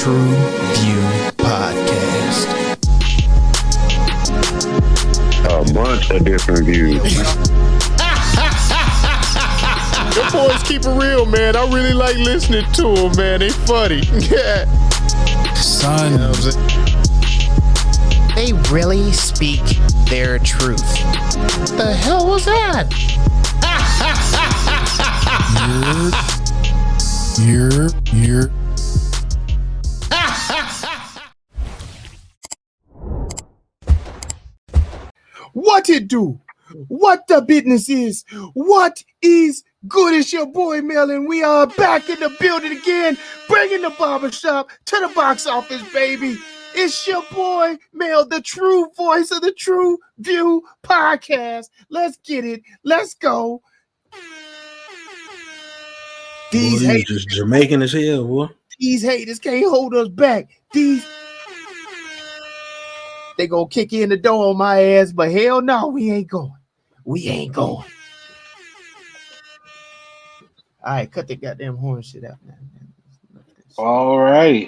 TruVue Podcast. A bunch of different views. The boys keep it real, man. I really like listening to them, man. They funny. Yeah. Son, You know what I'm saying? They really speak their truth. The hell was that? you're. What it do? What the business is? What is good? It's your boy Mel, and we are back in the building again, bringing the barbershop to the box office, baby. It's your boy Mel, the true voice of the TruVue Podcast. Let's get it. Let's go. These Boy, you haters, just Jamaican as hell, boy. these haters can't hold us back. They gonna kick in the door on my ass, but hell no, we ain't going. We ain't going. All right, cut that goddamn horn shit out, man. All right.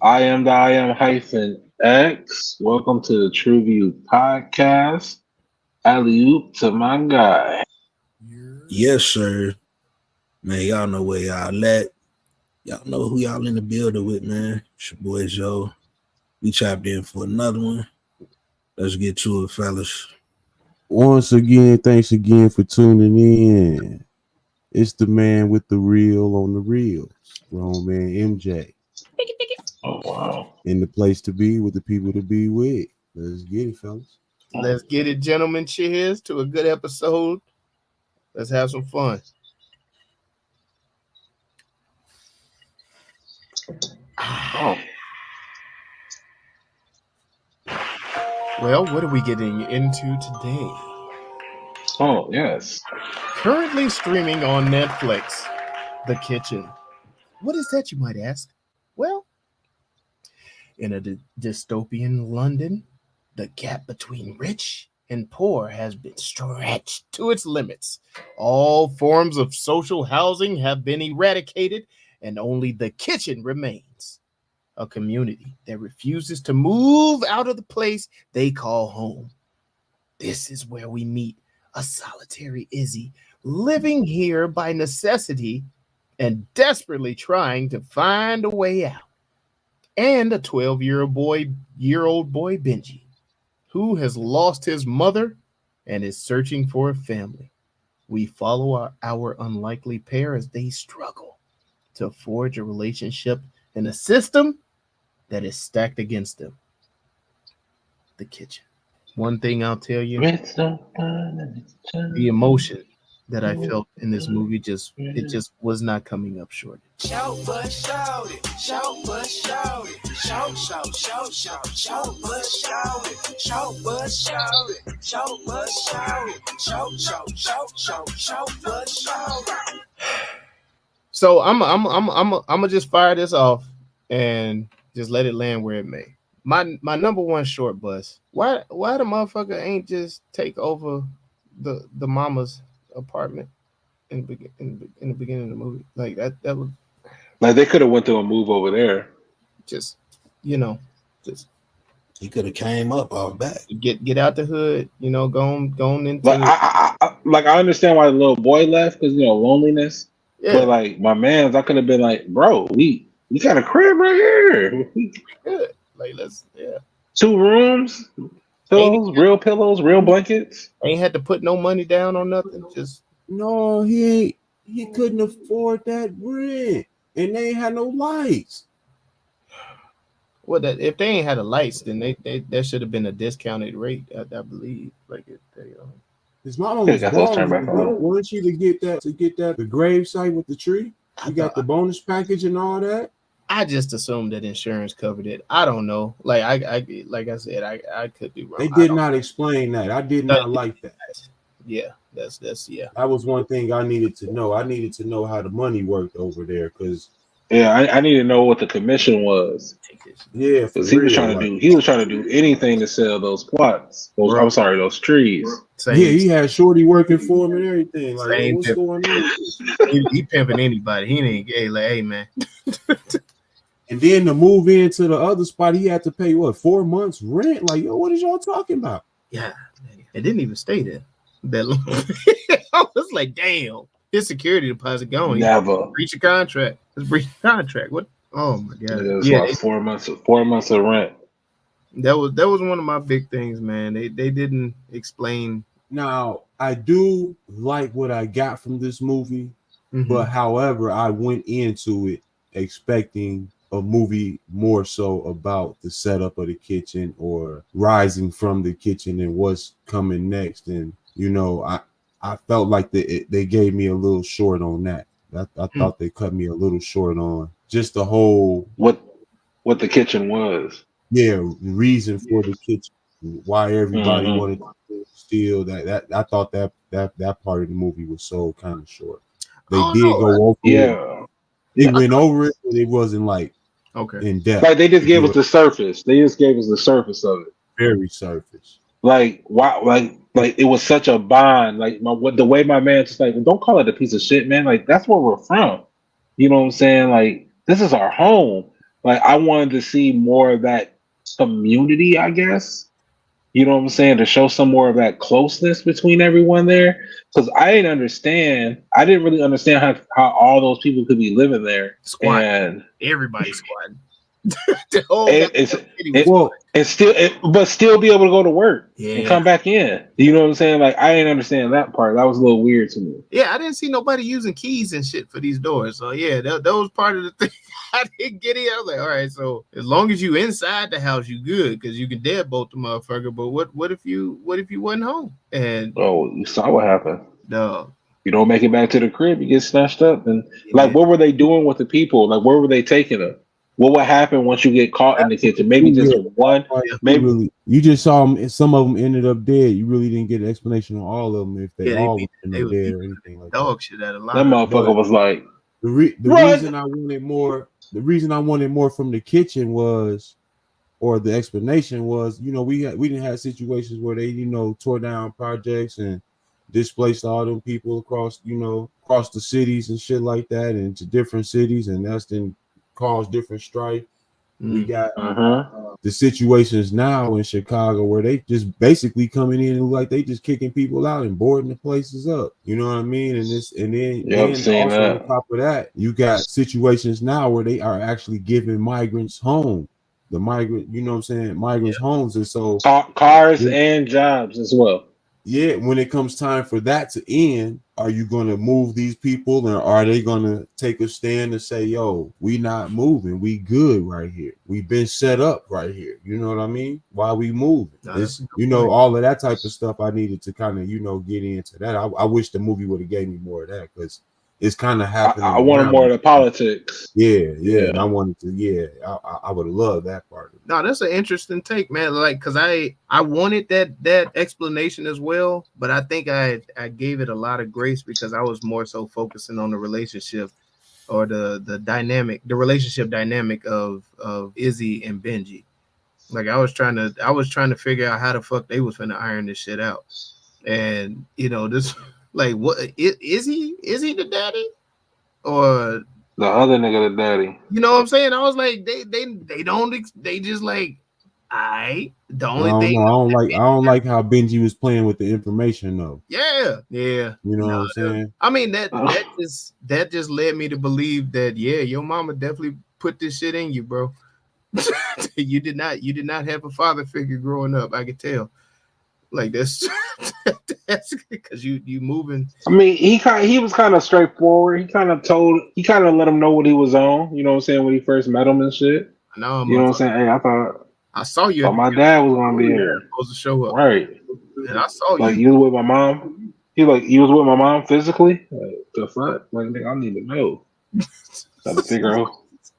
I am -X. Welcome to the TruVue Podcast. Alley-oop to my guy. Yes, sir. Man, y'all know where y'all at. Y'all know who y'all in the building with, man. It's your boy Joe. We chopped in for another one. Let's get to it, fellas. Once again, thanks again for tuning in. It's the man with the reel on the reels. Grown man MJ. Oh, wow. In the place to be with the people to be with. Let's get it, fellas. Let's get it, gentlemen. Cheers to a good episode. Let's have some fun. Oh, Well, what are we getting into today? oh, yes. Currently streaming on Netflix, The Kitchen. What is that, you might ask? Well, in a dystopian London, the gap between rich and poor has been stretched to its limits. All forms of social housing have been eradicated, and only the kitchen remains. A community that refuses to move out of the place they call home. This is where we meet a solitary Izzy, living here by necessity and desperately trying to find a way out. And a 12-year-old boy, Benji, who has lost his mother and is searching for a family. We follow our unlikely pair as they struggle to forge a relationship in a system that is stacked against them. The kitchen. One thing I'll tell you, the emotion that I felt in this movie just was not coming up short. Shout but shout it, shout but shout it, shout, shout, shout, shout, shout but shout it, shout but shout it, shout but shout it, shout, shout, shout, shout, shout but shout it. So I'm gonna just fire this off and just let it land where it may. My number one short bus. Why the motherfucker ain't just take over the mama's apartment in the beginning of the movie? Like that would Like, they could have went to a move over there. just He could have came up off back. get out the hood, going into Like, I understand why the little boy left, because, loneliness. yeah, But, like, my mans, I could have been like, bro, we got a crib right here. good. Like let's 2 rooms, pillows, real blankets. ain't had to put no money down on nothing. Just No, he couldn't afford that rent. And they ain't had no lights. that if they ain't had the lights, then they there should have been a discounted rate, I believe. Like His mama was got those turned back on. wanted you to get that the grave site with the tree. You got the bonus package and all that. I just assumed that insurance covered it. I don't know. Like I said, I could be wrong. They did not explain that. I did not like that. Yeah, that's yeah. That was one thing I needed to know. I needed to know how the money worked over there, because I need to know what the commission was. yeah, Because he was trying to do anything to sell those plots. Those trees. He had Shorty working for him and everything. Like, what's going on? He pimping anybody. He ain't gay. Like, hey man. And then to move into the other spot, he had to pay what 4 months rent. Like, yo, what is y'all talking about? Yeah, it didn't even stay there that long. I was like, damn, his security deposit gone. Never. Breach a contract. Let's breach a contract. What? Oh my god. It's Yeah, like 4 months. 4 months of rent. that was one of my big things, man. They didn't explain. Now, I do like what I got from this movie, but however, I went into it expecting a movie more so about the setup of the kitchen or rising from the kitchen and what's coming next. And you know, I felt like they gave me a little short on that. I thought they cut me a little short on just the whole what the kitchen was. Yeah, reason for the kitchen, why everybody wanted to steal that. I thought that part of the movie was so kind of short. They did go over it. They went over it, but it wasn't like in depth. Like they just gave us the surface. They just gave us the surface of it. Very surface. Like why? Like it was such a bond. Like the way my man just like, don't call it a piece of shit, man. Like that's where we're from. You know what I'm saying? Like this is our home. Like I wanted to see more of that community, I guess. You know what I'm saying? To show some more of that closeness between everyone there. Because I didn't really understand how all those people could be living there. Squad. And everybody's squad. But still be able to go to work and come back in. You know what I'm saying? Like I didn't understand that part. That was a little weird to me. Yeah, I didn't see nobody using keys and shit for these doors. So yeah, that was part of the thing. I didn't get it. I was like, all right, so as long as you inside the house, you good because you can deadbolt the motherfucker. But what if you wasn't home? And you saw what happened. No. You don't make it back to the crib, you get snatched up. And like what were they doing with the people? Like where were they taking them? What would happen once you get caught in the kitchen? Maybe just one. Maybe you just saw them. Some of them ended up dead. You really didn't get an explanation on all of them if they all were dead or anything like dog that. Shit out of line. That motherfucker was like the reason I wanted more. The reason I wanted more from the kitchen was, or the explanation was, you know, we didn't have situations where they, you know, tore down projects and displaced all them people across the cities and shit like that, and to different cities, and that's then caused different strife. We got the situations now in Chicago where they just basically coming in and like they just kicking people out and boarding the places up. You know what I mean? And then also on top of that, you got situations now where they are actually giving migrants home. The migrant, you know what I'm saying? Migrants homes, and so cars and jobs as well. Yeah, when it comes time for that to end, are you going to move these people, or are they going to take a stand and say, yo, we not moving, we good right here, we've been set up right here, you know what I mean? Why we moving? All of that type of stuff. I needed to kind of get into that. I wish the movie would have gave me more of that, because it's kind of happening. I wanted more of the politics. Yeah. I wanted to. I would have loved that part. No, that's an interesting take, man. Like, cause I wanted that explanation as well, but I think I gave it a lot of grace because I was more so focusing on the relationship or the relationship dynamic of Izi and Benji. Like I was trying to figure out how the fuck they was finna iron this shit out, and this. Like, what is he the daddy, or the other nigga the daddy? You know what I'm saying? I was like, they just like, I don't like how Benji was playing with the information though. Yeah. You know what I'm saying? I mean that just led me to believe that your mama definitely put this shit in you, bro. You did not have a father figure growing up. I could tell. Like that's because you moving. I mean, he was kind of straightforward. He kind of let him know what he was on. You know what I'm saying, when he first met him and shit. I know. You know what I'm saying? Hey, I saw you. My dad was gonna be here. Supposed to show up, right? And I saw you. Like you was with my mom. You was with my mom physically. Like, the fuck? Like, nigga, I need to know. Got to figure out.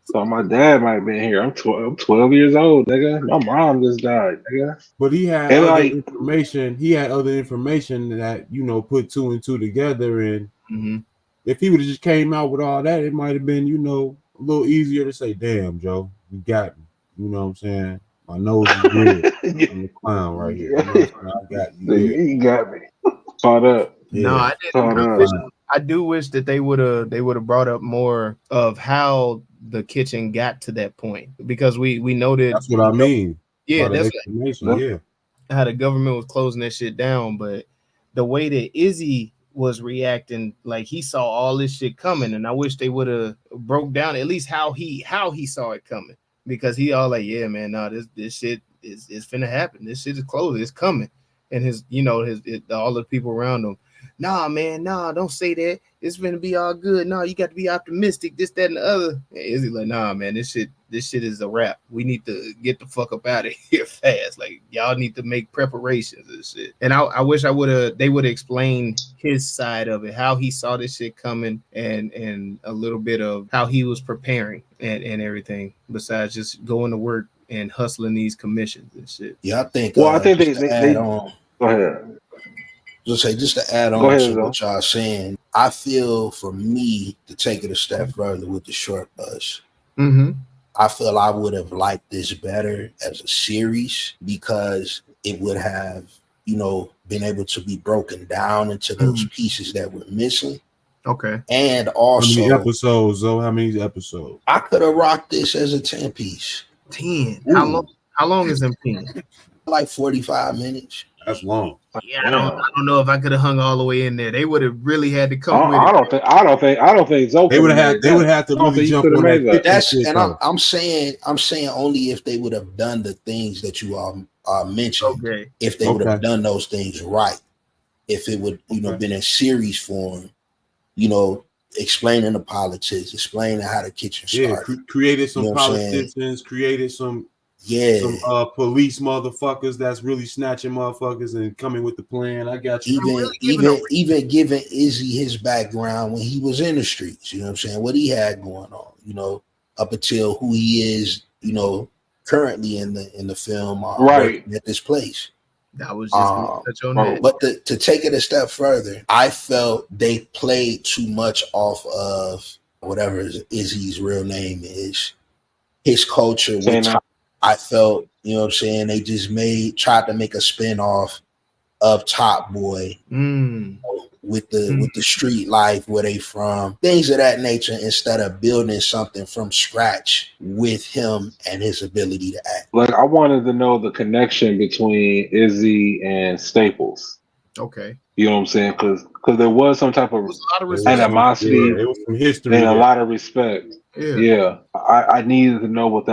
So my dad might have been here. I'm 12 years old, nigga. My mom just died, nigga. But he had other information. He had other information that put two and two together. And if he would have just came out with all that, it might have been a little easier to say, "Damn, Joe, you got me." You know what I'm saying? My nose is red. I'm the clown right here. You know what I'm saying? I got you. You got me. Caught up. Yeah. No, I didn't. I do wish that they would have brought up more of how the kitchen got to that point, because we noted That's what I mean. Yeah, By the that's explanation. Yeah. how the government was closing that shit down, but the way that Izzy was reacting, like he saw all this shit coming, and I wish they would have broke down at least how he saw it coming, because he all like, yeah, man, no, this shit is finna happen. This shit is closing, it's coming, and all the people around him, nah, man, nah, don't say that. It's gonna be all good. No, you got to be optimistic. This, that, and the other. And Izzy like, nah, man, this shit is a wrap. We need to get the fuck up out of here fast. Like, y'all need to make preparations and shit. And I wish they would have explained his side of it, how he saw this shit coming, and a little bit of how he was preparing and everything, besides just going to work and hustling these commissions and shit. Yeah, I think. Well, I think they add on. Go ahead. Just to add on to what y'all saying, I feel for me to take it a step further with the short bus. Mm-hmm. I feel I would have liked this better as a series, because it would have, been able to be broken down into those pieces that were missing. Okay. And also, how many episodes? I could have rocked this as a 10-piece. 10. How long is them 10? Like 45 minutes. That's long. Yeah, I don't know if I could have hung all the way in there. They would have really had to come with I don't think Zoe. They would have to really jump on that. That's and I'm saying only if they would have done the things that you all mentioned. Okay. If they would have done those things right. If it would been in series form, explaining the politics, explaining how the kitchen started. Created some politicians, created some police motherfuckers that's really snatching motherfuckers and coming with the plan. I got you. Even giving Izzy his background when he was in the streets, you know what I'm saying? What he had going on, up until who he is, currently in the film, right at this place. That was just touch on that. But to take it a step further, I felt they played too much off of whatever Izzy's real name is, his culture, which I felt, they just tried to make a spin-off of Top Boy with the street life, where they from, things of that nature, instead of building something from scratch with him and his ability to act. Like, I wanted to know the connection between Izzy and Staples. Okay. You know what I'm saying? Because there was some type of animosity it was from history and a lot of respect. Yeah. I needed to know what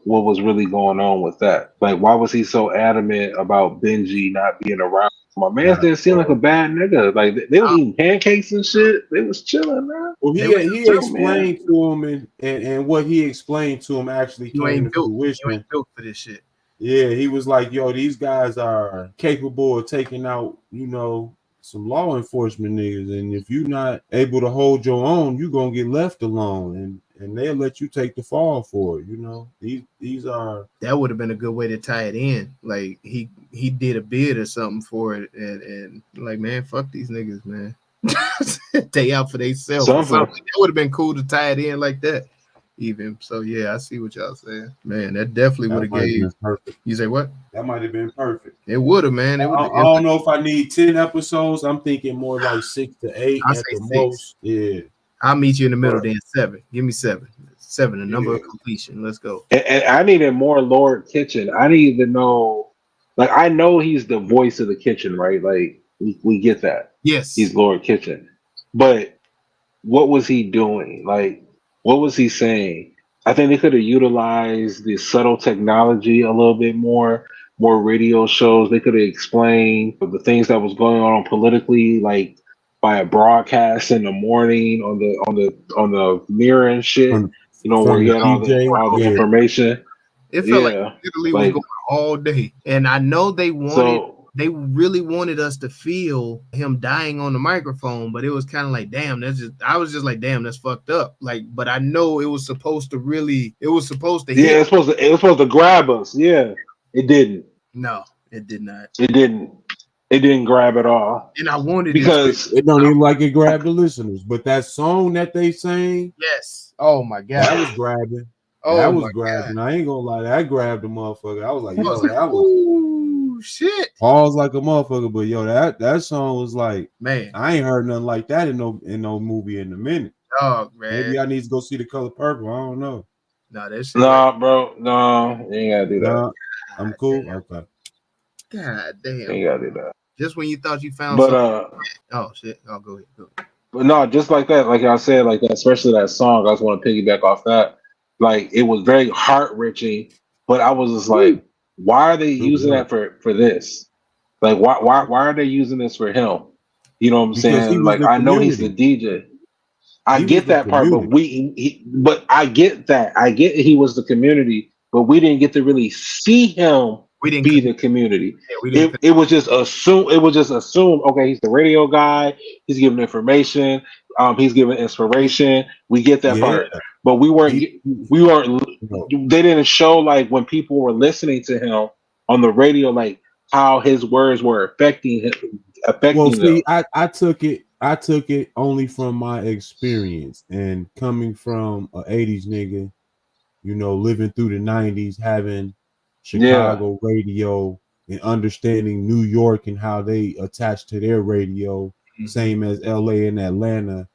was really going on with that. Like, why was he so adamant about Benji not being around? My man didn't seem like a bad nigga. Like, they were eating pancakes and shit. They was chilling, man. Well, he explained to him, and what he explained to him actually came to fruition. You ain't built for this shit. Yeah, he was like, yo, these guys are capable of taking out, some law enforcement niggas. And if you're not able to hold your own, you're going to get left alone. And they'll let you take the fall for it, These are... That would have been a good way to tie it in. Like, he did a bid or something for it. And like, man, fuck these niggas, man. They out for themselves. That would have been cool to tie it in like that. Even so, yeah, I see what y'all saying, man. That definitely would have gave. Perfect. You say what? That might have been perfect. It would have, man. I don't know if I need 10 episodes. I'm thinking more like 6 to 8 at the most. Yeah, I'll meet you in the middle. Then 7. Give me 7. 7, the number of completion. Let's go. And I needed more Lord Kitchen. I need to know. Like, I know he's the voice of the kitchen, right? Like, we get that. Yes, he's Lord Kitchen. But what was he doing? Like, what was he saying? I think they could have utilized the subtle technology a little bit more radio shows. They could have explained the things that was going on politically, like by a broadcast in the morning on the mirror and shit. Where you had all the information. It felt like literally was going all day. And I know they really wanted us to feel him dying on the microphone, but it was kind of like, damn, I was just like, damn, that's fucked up. Like, but I know it was supposed to hit. It was supposed to grab us. Yeah. It didn't. No, it did not. It didn't grab at all. And I wanted because it don't even like it grabbed the listeners. But that song that they sang, yes. Oh my God. That was grabbing. That was grabbing. God. I ain't gonna lie, that grabbed the motherfucker. I was like, yo, that was Oh shit. Pause like a motherfucker, but yo, that song was like, Man, I ain't heard nothing like that in no movie in a minute. dog, man. Maybe I need to go see The Color Purple. I don't know. Nah, that shit. Nah, bro. No, you ain't gotta do that. Nah, I'm cool. Damn. Okay. God You damn. ain't gotta do that. Just when you thought you found But something. Oh shit. Oh, go ahead. Go ahead. but no, just like that, like I said, like that, especially that song. I just want to piggyback off that. Like it was very heart wrenching, but I was just like, why are they using that for this? Like why are they using this for him? You know what I'm Because he saying? was Like the I know he's the community. DJ. I He get was the that part, but but I get that. I get he was the community, but we didn't get to really see him We didn't be the community. Yeah, we didn't. It was just assumed. It was just assumed. Okay, he's the radio guy. He's giving information. He's giving inspiration. We get that Yeah. part, but we weren't. We weren't. No. They didn't show like when people were listening to him on the radio, like how his words were affecting him. Well, Them. see, I took it only from my experience and coming from an 80s nigga, you know, living through the 90s, having Chicago radio and understanding New York and how they attach to their radio, same as LA and Atlanta,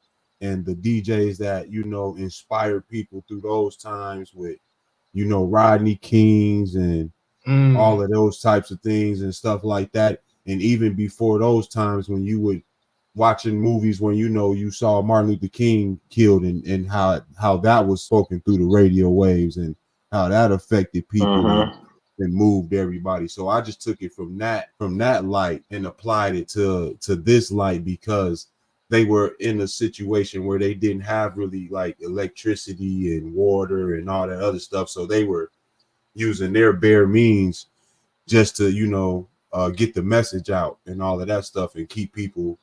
and the DJs that, you know, inspired people through those times with, you know, Rodney Kings and all of those types of things and stuff like that. And even before those times when you would watching movies when, you know, you saw Martin Luther King killed and how that was spoken through the radio waves and how that affected people and moved everybody. So I just took it from that light and applied it to this light because they were in a situation where they didn't have really like electricity and water and all that other stuff. So they were using their bare means just to, you know, get the message out and all of that stuff and keep people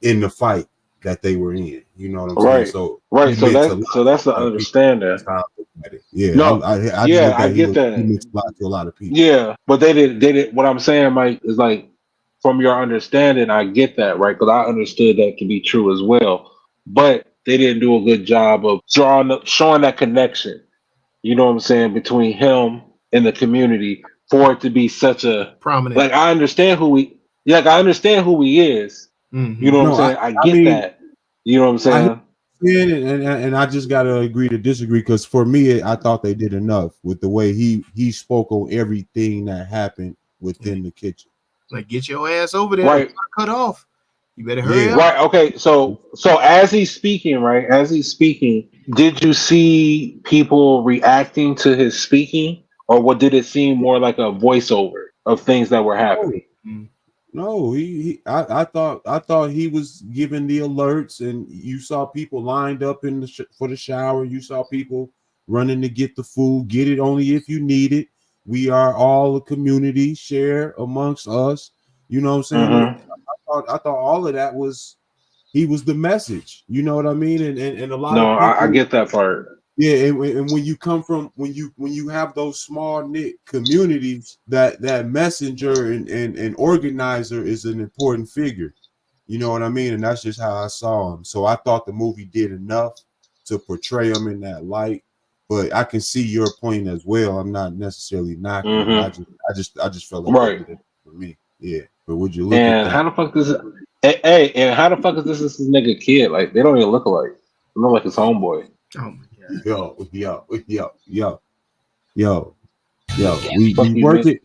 in the fight that they were in. You know what I'm saying? So that's the understanding. Yeah, no, I get that. He means a lot to a lot of people. Yeah, but they did. What I'm saying, Mike, is like from your understanding, I get that, right? Because I understood that to be true as well. But they didn't do a good job of showing that connection. You know what I'm saying, between him and the community for it to be such a prominent. Like I understand who he is. You know what I'm saying? I get that. You know what I'm saying? And I just gotta agree to disagree because for me, I thought they did enough with the way he spoke on everything that happened within the kitchen. Like, get your ass over there. Right. Cut off. You better hurry up. Right. Okay. So as he's speaking, did you see people reacting to his speaking, or what did it seem more like a voiceover of things that were happening? No, I thought he was giving the alerts, and you saw people lined up in for the shower. You saw people running to get the food. Get it only if you need it. We are all a community. Share amongst us. You know what I'm saying? I thought all of that was he was the message. You know what I mean? And a lot of people, I get that part. Yeah, and when you come from when you have those small knit communities, that messenger and organizer is an important figure. You know what I mean? And that's just how I saw him. So I thought the movie did enough to portray him in that light. But I can see your point as well. I'm not necessarily knocking. I just felt like that did it for me. Yeah. But would you look at that? How the fuck is this nigga kid? Like they don't even look alike. They look like his homeboy. Oh my god. Yo. We working.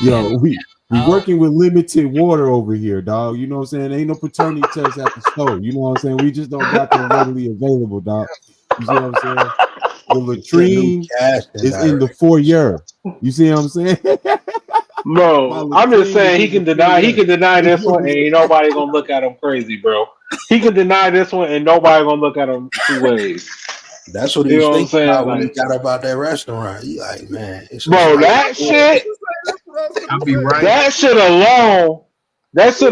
Yo, we working with limited water over here, dog. You know what I'm saying? Ain't no paternity test at the store. You know what I'm saying? We just don't got them readily available, dog. You see what I'm saying? The latrine is in the foyer. You see what I'm saying? Bro, I'm just saying he can deny this one, and ain't nobody gonna look at him crazy, bro. He can deny this one, and nobody gonna look at him two ways. That's what he was thinking about when he got up out that restaurant. He like, man, bro, that shit. I'll be right. That shit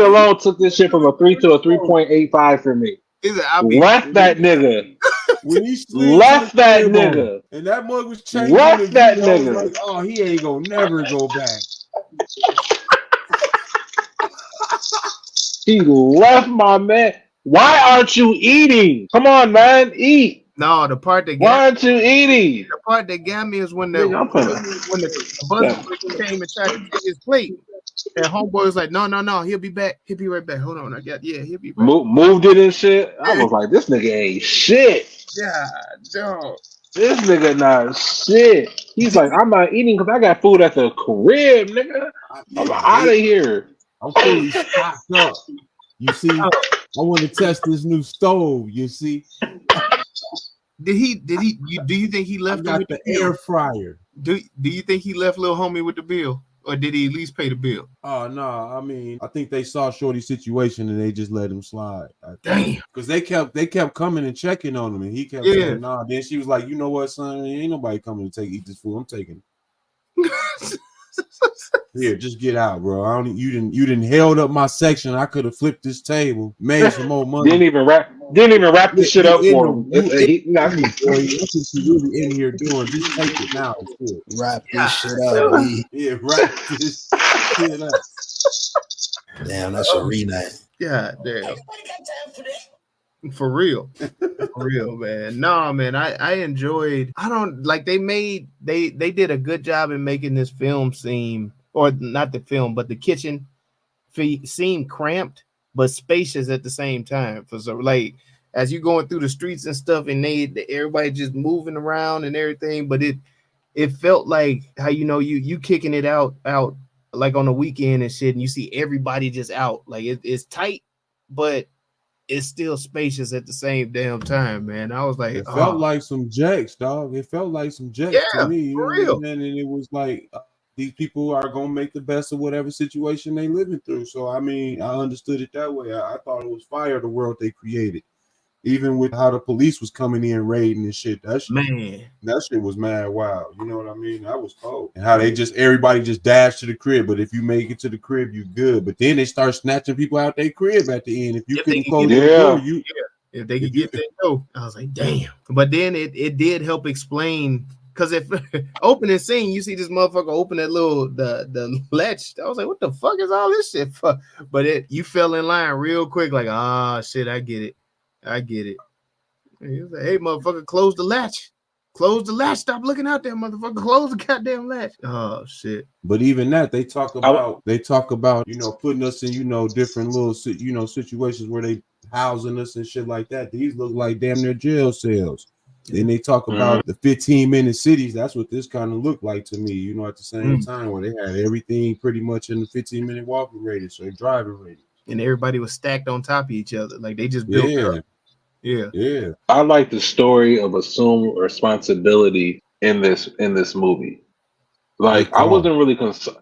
alone took this shit from a 3 to a 3.85 for me. Left that nigga. Left that nigga. And that mug was changing. Left that nigga. Like, oh, he ain't gonna never go back. He left my man. Why aren't you eating? Come on, man, eat. No, the part that why aren't you eating? The part that got me is when the bus came and tried to take his plate. And homeboy was like, no, he'll be back. He'll be right back. Hold on, he'll be back. Moved it and shit. I was like, this nigga ain't shit. Yeah, dog. This nigga not shit. He's like, I'm not eating because I got food at the crib, nigga. I'm out of here. I'm fully stocked up. You see, I want to test this new stove. You see, do you think he left? I got the air fryer. Do you think he left little homie with the bill, or did he at least pay the bill? Oh no, I mean, I think they saw Shorty's situation and they just let him slide. Damn, because they kept coming and checking on him, and he kept saying, "Nah." Then she was like, "You know what, son? Ain't nobody coming to eat this food. I'm taking it." Here, just get out, bro. You didn't held up my section. I could have flipped this table, made some more money. Didn't even wrap this shit up for him. That's what you really in here doing. Just take it now. Wrap this shit up, B. Yeah, wrap this shit up. Damn, that's a rename. Yeah, damn. For real, man. No, man, I enjoyed. I don't like they did a good job in making this film seem, or not the film, but the kitchen seem cramped but spacious at the same time. For so like as you going through the streets and stuff, and everybody just moving around and everything, but it felt like how you kicking it out like on the weekend and shit, and you see everybody just out. Like it's tight, but it's still spacious at the same damn time, man. I was like, it felt like some jacks, dog. It felt like some jacks to me. For real. And it was like these people are gonna make the best of whatever situation they living through. So I mean, I understood it that way. I thought it was fire, the world they created. Even with how the police was coming in raiding and shit. That shit was mad wild. You know what I mean? That was cold. And how everybody just dashed to the crib. But if you make it to the crib, you good. But then they start snatching people out their crib at the end. If you couldn't close the door, if they could get that door. I was like, damn. But then it did help explain, because if opening scene, you see this motherfucker open that the latch. I was like, what the fuck is all this shit for? But you fell in line real quick, like, shit, I get it. He was like, hey, motherfucker, close the latch. Close the latch. Stop looking out there, motherfucker. Close the goddamn latch. Oh shit. But even that, they talk about, putting us in, different little, situations where they housing us and shit like that. These look like damn near jail cells. Then they talk about the 15-minute cities. That's what this kind of looked like to me, at the same time, where they had everything pretty much in the 15-minute walking radius or driving radius. And everybody was stacked on top of each other. Like they just built up. Yeah. I like the story of assumed responsibility in this movie. Like I wasn't really concerned.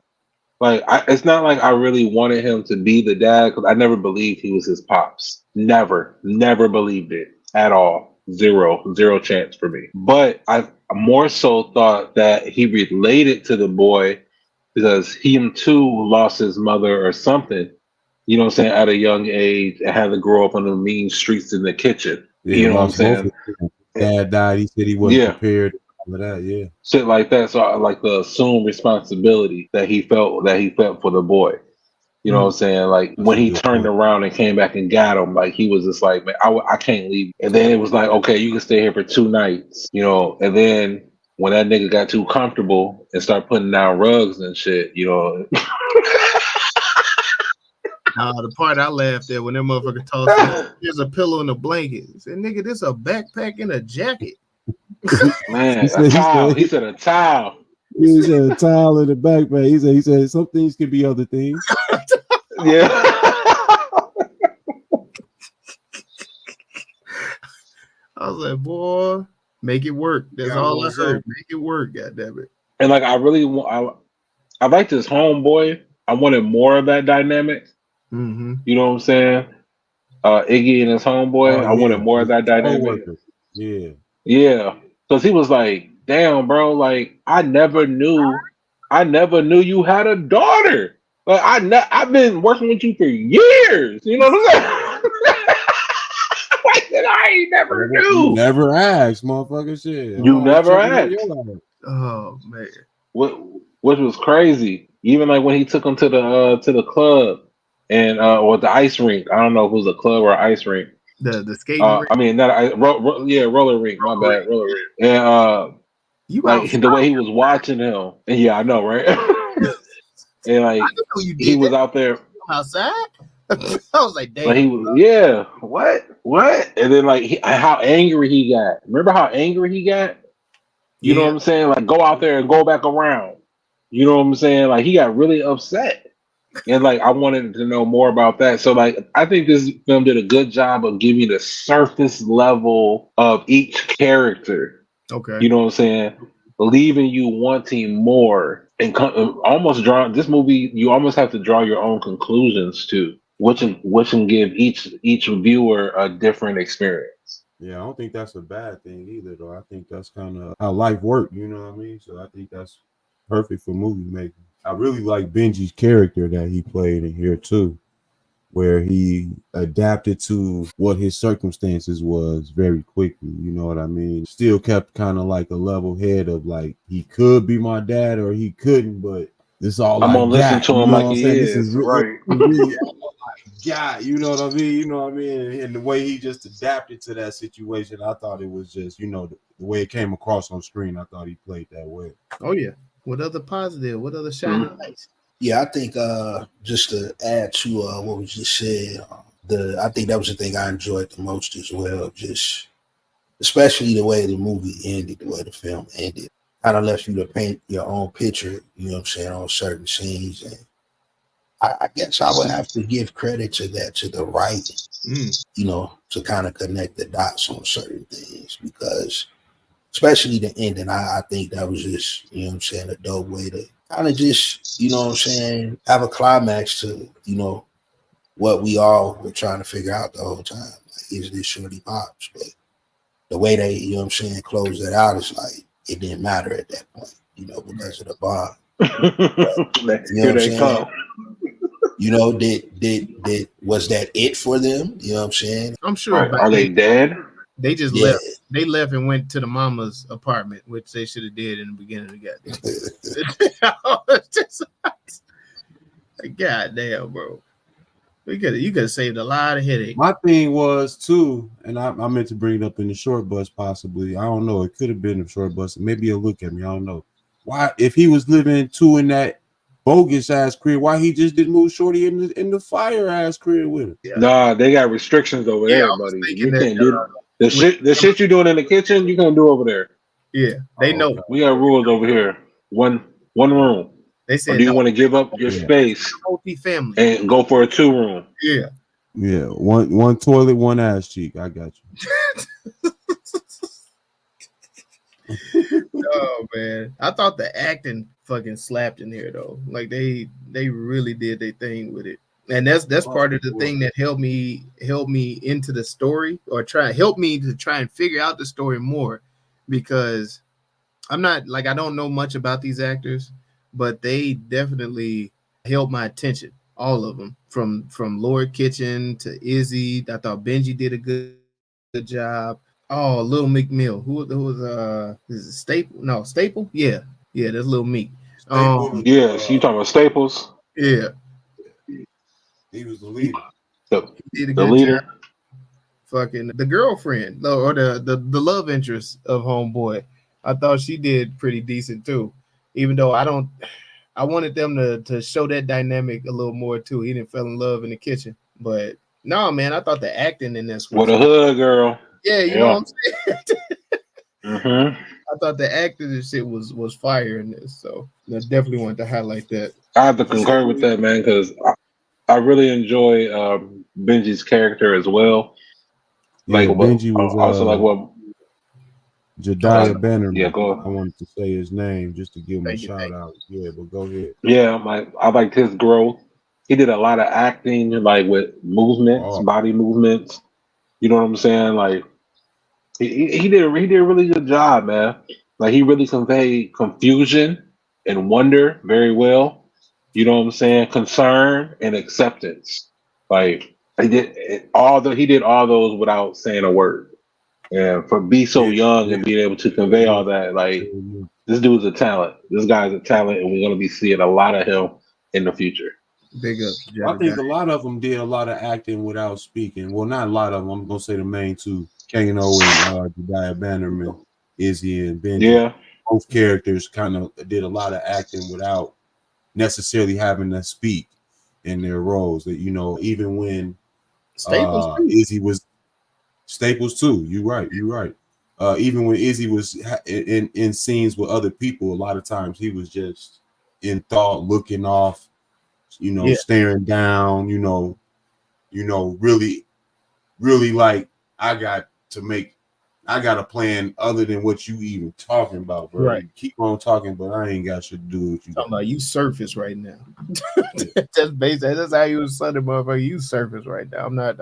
Like it's not like I really wanted him to be the dad, because I never believed he was his pops. Never believed it at all. Zero chance for me. But I more so thought that he related to the boy because he too lost his mother or something. You know what I'm saying? At a young age, and had to grow up on the mean streets in the kitchen. Yeah, you know what I'm saying? Dad died. He said he wasn't prepared for that. Shit like that. So I like the assumed responsibility that he felt for the boy. You know what I'm saying? Like when he turned around and came back and got him, like he was just like, man, I can't leave. And then it was like, okay, you can stay here for 2 nights. And then when that nigga got too comfortable and started putting down rugs and shit, The part I laughed at when that motherfucker tossed here's a pillow and a blanket. He said, nigga, this a backpack and a jacket. Man, he said a towel. He said a towel in the backpack. He said some things can be other things. Yeah. I was like, boy, make it work. That's all I heard. Make it work, goddammit. And like I really I liked his homeboy. I wanted more of that dynamic. Mm-hmm. You know what I'm saying? Iggy and his homeboy. I wanted more of that dynamic. Yeah. Because he was like, damn, bro, like I never knew you had a daughter. Like I've been working with you for years. You know what I'm saying? Like I ain't never knew. You never asked, motherfucker. Shit. You never asked. Oh man. Which was crazy. Even like when he took him to the club and or the ice rink. I don't know if it was a club or an ice rink. The skating rink? I mean roller rink. My bad, roller rink. And the way he was watching him. And yeah, I know, right? and like I didn't know you he did was that out there. outside. I was like, Like he damn. was, yeah, what? And then like how angry he got. Remember how angry he got? You know Yeah. what I'm saying? Like go out there and go back around. You know what I'm saying? Like he got really upset. And like I wanted to know more about that. So like I think this film did a good job of giving you the surface level of each character. Okay. You know what I'm saying? Leaving you wanting more and almost drawing this movie. You almost have to draw your own conclusions to, which can give each viewer a different experience. Yeah, I don't think that's a bad thing either, though. I think that's kind of how life works. You know what I mean? So I think that's perfect for movie making. I really like Benji's character that he played in here too, where he adapted to what his circumstances was very quickly. You know what I mean? Still kept kind of like a level head of like he could be my dad or he couldn't, but this all I'm I gonna listen got. to You him know like what I'm he saying? is, This is right? really all I got. You know what I mean? You know what I mean? And the way he just adapted to that situation, I thought it was just, you know, the way it came across on screen. I thought he played that way. Oh yeah. What other positive? What other shining lights? Yeah, I think just to add to what was just said, I think that was the thing I enjoyed the most as well. Just especially the way the movie ended, the way the film ended, kind of left you to paint your own picture. You know what I'm saying, on certain scenes, and I guess I would have to give credit to that, to the writing. You know, to kind of connect the dots on certain things, because especially the ending, I think that was just, you know what I'm saying, a dope way to kind of just, you know what I'm saying, have a climax to, you know, what we all were trying to figure out the whole time. Like, is this Shorty Pops? But the way they, you know what I'm saying, closed it out, it's like it didn't matter at that point, you know, because of the bond. But, you know what I'm saying? You know, was that it for them? You know what I'm saying? I'm sure. Are they dead? They just left. They left and went to the mama's apartment, which they should have did in the beginning of the goddamn. God damn, bro. You could have saved a lot of headache. My thing was too, and I meant to bring it up in the short bus possibly. I don't know. It could have been a short bus. Maybe he'll look at me. I don't know. Why, if he was living too in that bogus ass crib, why he just didn't move Shorty in the fire ass crib with him? Yeah. Nah, they got restrictions over there, buddy. You can't do the shit you're doing in the kitchen. You can't do over there. Yeah, they know. Okay. We got rules over here. One room. They said, or do you want to give up your space multi-family and go for a 2-room? Yeah, one toilet, one ass cheek. I got you. Oh man, I thought the acting fucking slapped in here though. Like they really did their thing with it, and that's part of the thing that helped me into the story, or help me to try and figure out the story more, because I'm not like, I don't know much about these actors, but they definitely held my attention. All of them, from Lord Kitchen to Izzy. I thought Benji did a good job. Oh, Little McMill. Who was is it Staple? No, Staple? Yeah, that's Little Meek. Yes, you talking about Staples? Yeah. He was the leader. The leader. Job. Fucking the girlfriend or the love interest of Homeboy. I thought she did pretty decent too. Even though I wanted them to show that dynamic a little more too. He didn't fall in love in the kitchen. But no, man, I thought the acting in this was with a hood girl. Yeah, you know what I'm saying? Mm-hmm. I thought the acting and shit was fire in this, so I definitely wanted to highlight that. I have to concur with that, man, because I really enjoy Benji's character as well. Yeah, like Benji was also like what Jediah Bannerman. Yeah, go ahead. I wanted to say his name just to give him a shout out. Yeah, but go ahead. Yeah, I liked his growth. He did a lot of acting, like with movements, body movements. You know what I'm saying? Like he did a really good job, man. Like he really conveyed confusion and wonder very well. You know what I'm saying? Concern and acceptance. Like he did all those without saying a word. And for be so young and being able to convey all that, like this dude's a talent. This guy's a talent, and we're gonna be seeing a lot of him in the future. Big up. I think a lot of them did a lot of acting without speaking. Well, not a lot of them. I'm gonna say the main two, Kano and Jediah Bannerman, Izzy and Benji. Yeah, both characters kind of did a lot of acting without necessarily having to speak in their roles. That even when Izzy was Staples too. You're right. Even when Izzy was in scenes with other people, a lot of times he was just in thought, looking off, staring down, really like I got a plan other than what you even talking about, bro. Right. You keep on talking, but I ain't got shit to do with you. Talking about you surface right now. That's basically that's how you was Sunday, motherfucker. You surface right now. I'm not.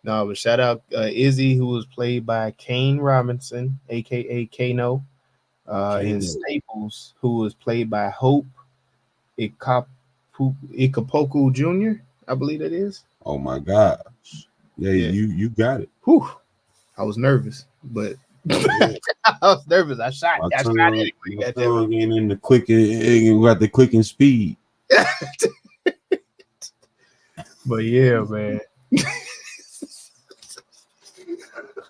No, but shout out Izzy, who was played by Kane Robinson, aka Kano, and Staples, who was played by Hope Ikapoku Jr. I believe it is. Oh my gosh. Yeah. You got it. Whew. I was nervous, but I was nervous. I shot anyway. Getting in the quick, got the quick and speed. But yeah, man.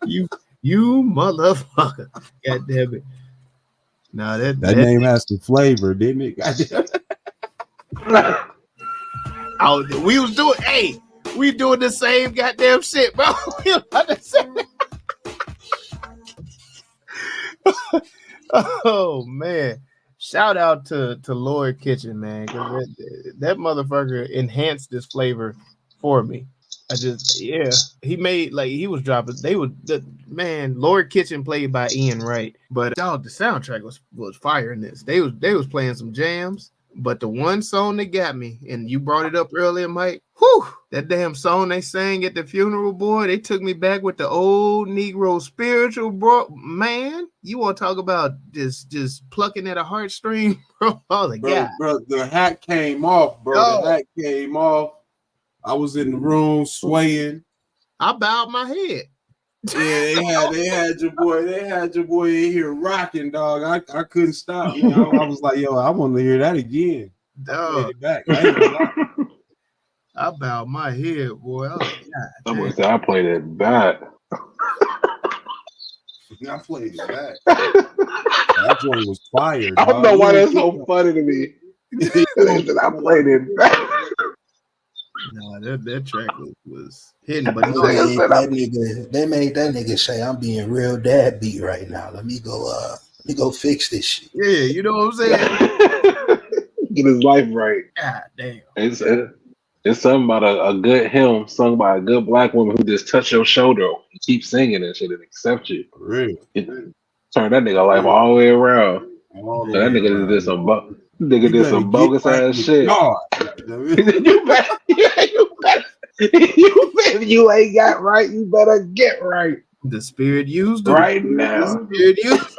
You motherfucker. God damn it. Now that name has some flavor, didn't it? We was doing the same goddamn shit, bro. We was about to say. Oh man. Shout out to Lord Kitchen, man. Cause that motherfucker enhanced this flavor for me. He made he was dropping. Lord Kitchen played by Ian Wright, but the soundtrack was fire in this. They was playing some jams, but the one song that got me, and you brought it up earlier, Mike. Whew, that damn song they sang at the funeral, boy. They took me back with the old Negro spiritual, bro. Man, you want to talk about just plucking at a heartstring, bro? Oh the God, bro, the hat came off, bro. Oh. The hat came off. I was in the room swaying. I bowed my head. Yeah, they had your boy in here rocking, dog. I couldn't stop. I was like, yo, I want to hear that again. Dog. I bowed my head, boy. I played it back. I played it back. That joint was fire. I don't know why that's so funny to me. I played it back. No, that track was hidden, but they made that nigga say, "I'm being real dad beat right now. Let me go fix this shit." Yeah, you know what I'm saying? Get his life right. God damn. It's something about a good hymn sung by a good black woman who just touch your shoulder and keep singing and shit and accept you. Really? Turn that nigga life all the way around. That nigga did some bogus ass shit. You ain't got right. You better get right. The spirit used right now. The spirit used.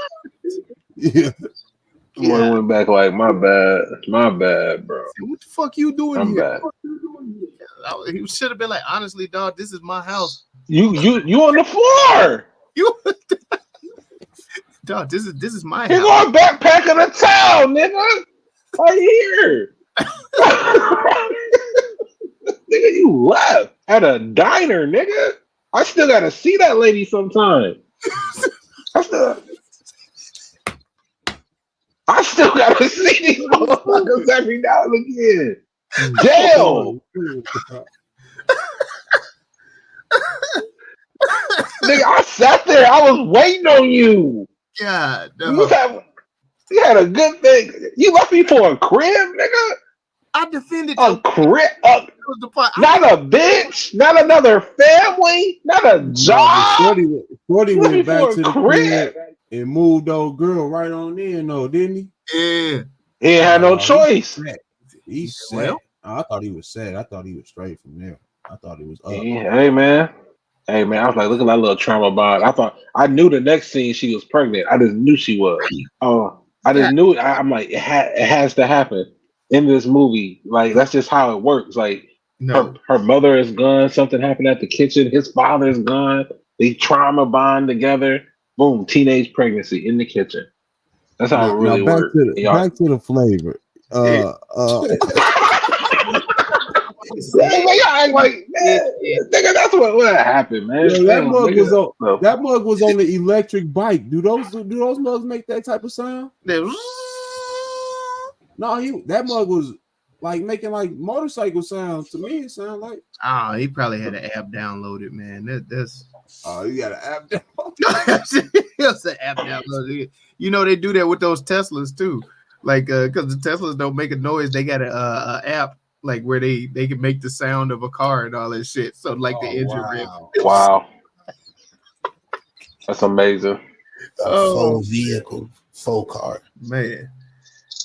Yeah. Yeah. Went back like my bad, bro. What the fuck you doing I'm here? Bad. He should have been like, honestly, dog, this is my house. You on the floor. Dog, this is my You're house. going backpacking the town, nigga. Right here. Nigga, you left at a diner, nigga. I still gotta see that lady sometime. I still gotta see these motherfuckers every now and again. Damn. Nigga, I sat there. I was waiting on you. God, no. You had a good thing. You left me for a crib, nigga. I defended a crib. Not a bitch. Not another family. Not a job. Shorty went back to the crib and moved old girl right on in, though, didn't he? Yeah. He had no choice. He's sad. Well, I thought he was sad. I thought he was straight from there. I thought he was up. Hey, man. I was like, look at that little trauma bond. I knew the next scene she was pregnant. I just knew she was. I just knew it. I'm like, it has to happen in this movie. Like, that's just how it works. Like, her mother is gone. Something happened at the kitchen. His father is gone. They trauma bond together. Boom, teenage pregnancy in the kitchen. That's how it really works. Back to the flavor. Like, nigga, that's what happened, man. Yeah, that mug was on the electric bike. Do those mugs make that type of sound? No, that mug was like making like motorcycle sounds. To me, it sounded like. Oh, he probably had an app downloaded, man. That's Oh, you got an app down. It's an app downloaded. You know they do that with those Teslas too, like because the Teslas don't make a noise. They got a app like where they can make the sound of a car and all that shit. So like the engine rev. Wow, that's amazing. Full vehicle, full car. Man.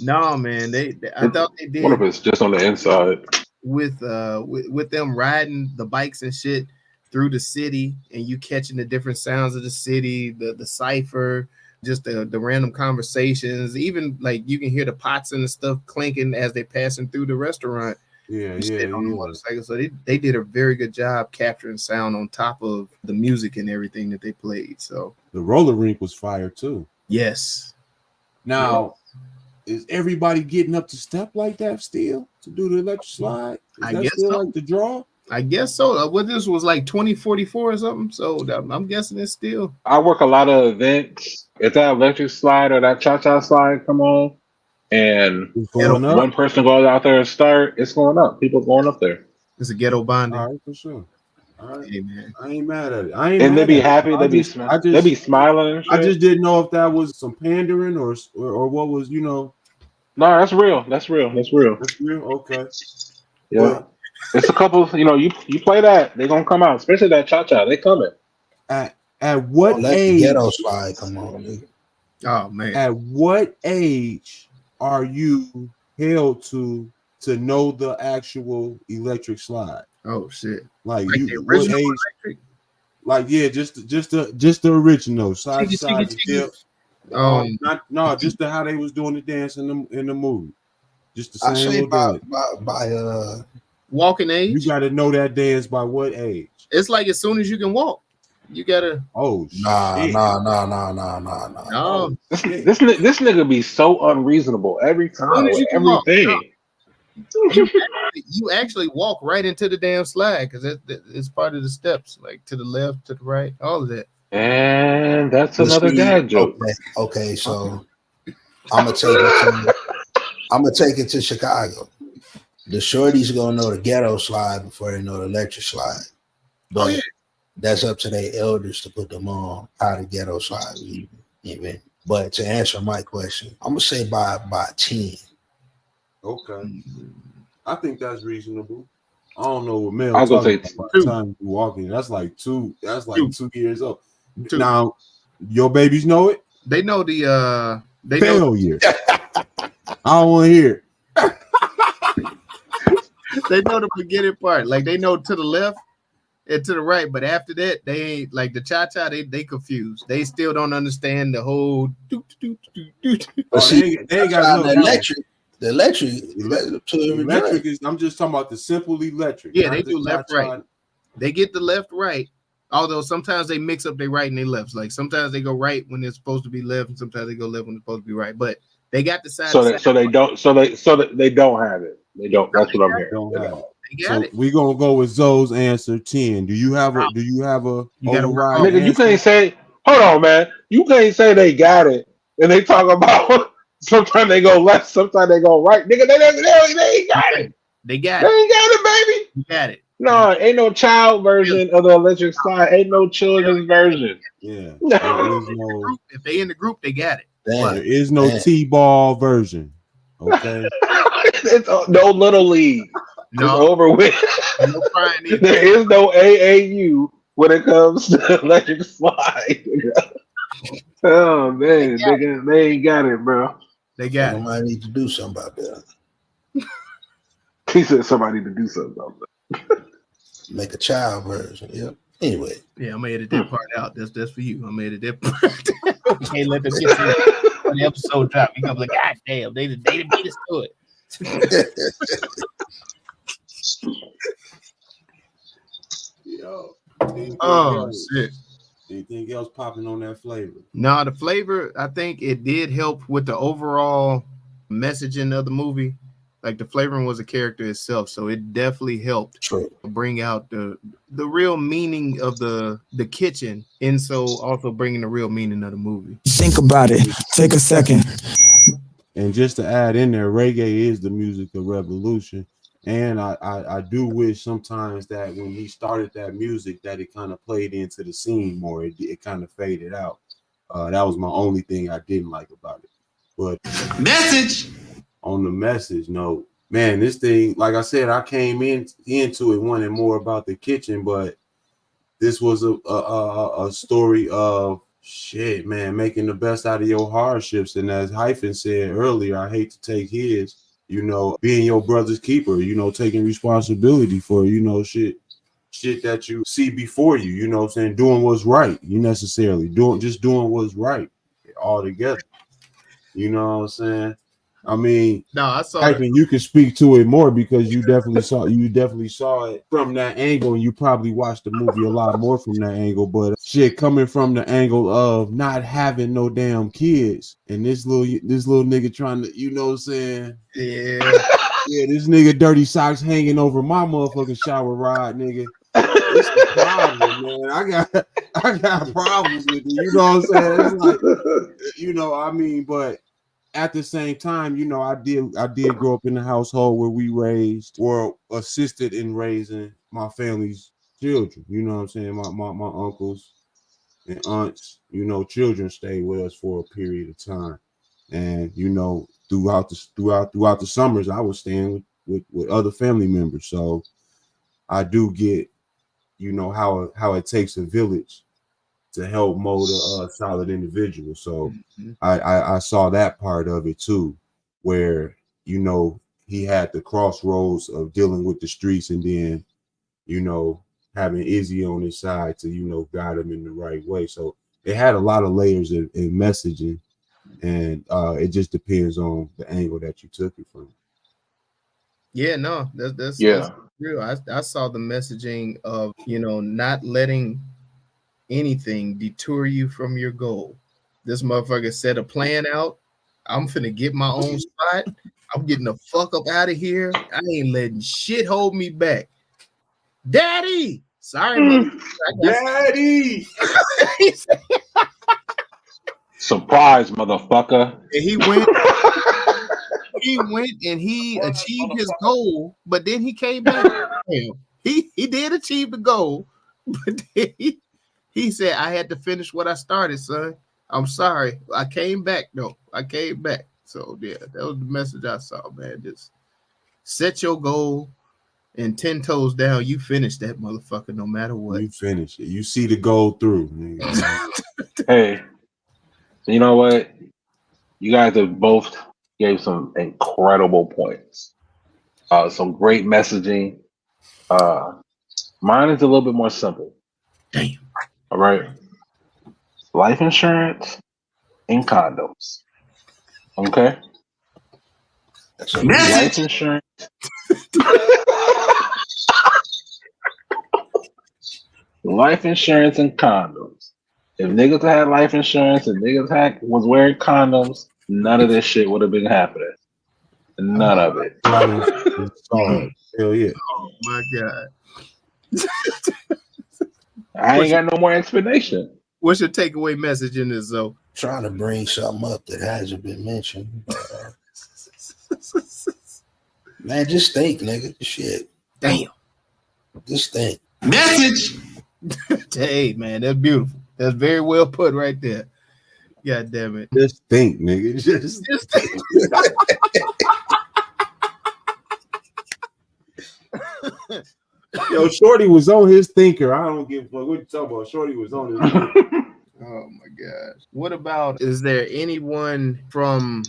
No, man. I thought they did. What if it's just on the inside? With them riding the bikes and shit through the city, and you catching the different sounds of the city, the cipher, just the random conversations, even like you can hear the pots and the stuff clinking as they passing through the restaurant. Yeah. On the motorcycle. So they did a very good job capturing sound on top of the music and everything that they played. So the roller rink was fire too. yes. Now, is everybody getting up to step like that still to do the electric slide? I guess still so. like the draw. I guess so. What this was like 2044 or something. So I'm guessing it's still. I work a lot of events. If that electric slide or that cha-cha slide come on, and one person goes out there and start, it's going up. People going up there. It's a ghetto bonding. All right, for sure. All right. Hey, man. I ain't mad at it. And they be happy. They be smiling. And shit. I just didn't know if that was some pandering or what was, No, that's real. That's real. That's real. Okay. Yeah. Well, it's a couple. You play that, they gonna come out. Especially that cha-cha. They coming. At what age? Ghetto slide, come on, dude. Oh man. At what age are you held to know the actual electric slide? Oh shit! Like the original electric? Like just the original side to side dip. Just how they was doing the dance in the movie. Just the same. I say by walking age. You got to know that dance by what age? It's like as soon as you can walk, you gotta. Oh nah. No. This nigga be so unreasonable every time with everything. You actually walk right into the damn slide because it's part of the steps, like to the left, to the right, all of that. And that's another dad joke. Okay, so I'm gonna take it to Chicago. The shorties gonna know the ghetto slide before they know the electric slide, but that's up to their elders to put them on how the ghetto slide even. But to answer my question, I'm gonna say by 10. Okay, I think that's reasonable. I don't know what Mel. I was gonna say two. Time you walking, that's like 2 years old. Now, your babies know it. They know the failure. I don't want to hear it. They know the beginning part. Like they know to the left and to the right, but after that, they ain't like the cha-cha. They confused. They still don't understand the whole. But see, they ain't got no electric. The electric is. I'm just talking about the simple electric. Yeah, they do left right. They get the left right. Although sometimes they mix up their right and their lefts. Like sometimes they go right when it's supposed to be left, and sometimes they go left when it's supposed to be right. But they got the side. So they don't have it. They don't. That's what I'm hearing. They got it. We're gonna go with Zoe's answer 10. Do you have a override? Nigga, you can't say. Hold on, man. You can't say they got it and they talk about. Sometimes they go left, sometimes they go right. Nigga, they ain't got it. They got it, baby. You got it. No, ain't no child version of the electric slide. Ain't no children's version. Yeah. No. If they in the group, they got it. There is no T-ball version. Okay. It's no little league. No. It's over with. No crying either. There is no AAU when it comes to electric slide. Oh man, they ain't got it, bro. They got it. Somebody need to do something about that. He said somebody to do something about that. Make a child version. Yep. Anyway. Yeah, I'm gonna edit that part out. That's for you. I'm gonna edit that part. Can't let them get to the episode drop. You gonna be like, God damn, they beat us to it. Yo. Oh shit. Anything else popping on that flavor? No, the flavor, I think it did help with the overall messaging of the movie. Like the flavoring was a character itself, so it definitely helped bring out the real meaning of the kitchen, and so also bringing the real meaning of the movie. Think about it. Take a second. And just to add in there, reggae is the music of revolution. And I do wish sometimes that when he started that music that it kind of played into the scene more. It kind of faded out. That was my only thing I didn't like about it. But Message. On the message note, man, this thing, like I said, I came into it wanting more about the kitchen, but this was a story of shit, man, making the best out of your hardships. And as Hyphen said earlier, I hate to take his, being your brother's keeper, taking responsibility for, shit that you see before you, what I'm saying, doing what's right, doing what's right all together. You know what I'm saying? I mean, No, I saw Hyphen, you can speak to it more because you definitely saw it from that angle, and you probably watched the movie a lot more from that angle. But shit, coming from the angle of not having no damn kids, and this little nigga trying to, you know what I'm saying? Yeah, this nigga dirty socks hanging over my motherfucking shower rod, nigga. It's a problem, man. I got problems with it. You know what I'm saying? It's like, I mean, but at the same time, I did grow up in a household where we raised or assisted in raising my family's children. You know what I'm saying? My uncles and aunts, children stayed with us for a period of time. And throughout the summers, I was staying with other family members. So I do get, how it takes a village to help mold a solid individual. So I saw that part of it too, where, he had the crossroads of dealing with the streets and then, having Izzy on his side to, guide him in the right way. So it had a lot of layers in messaging, and it just depends on the angle that you took it from. Yeah, no, that's real. I saw the messaging of, not letting anything detour you from your goal. This motherfucker set a plan out. I'm finna get my own spot. I'm getting the fuck up out of here. I ain't letting shit hold me back. Daddy! Sorry, motherfucker. Daddy! Surprise, motherfucker. And he went and he achieved his goal, but then he came back. He did achieve the goal, but then he said, I had to finish what I started, son. I'm sorry. I came back, though. I came back. So, yeah, that was the message I saw, man. Just set your goal and 10 toes down. You finish that motherfucker no matter what. You finish it. You see the goal through. Hey, you know what? You guys have both gave some incredible points. Some great messaging. Mine is a little bit more simple. Damn. All right. Life insurance and condoms. Okay. So life insurance. Life insurance and condoms. If niggas had life insurance and niggas was wearing condoms, none of this shit would have been happening. None of it. Hell yeah. Oh my God. I ain't got no more explanation. What's your takeaway message in this, though? Trying to bring something up that hasn't been mentioned. Man, just think, nigga. Shit. Damn. Just think. Message. Hey, man, that's beautiful. That's very well put right there. God damn it. Just think, nigga. Just think. Yo, Shorty was on his thinker. I don't give a fuck what you talking about. Shorty was on his thinker. Oh my gosh. What about, is there anyone from,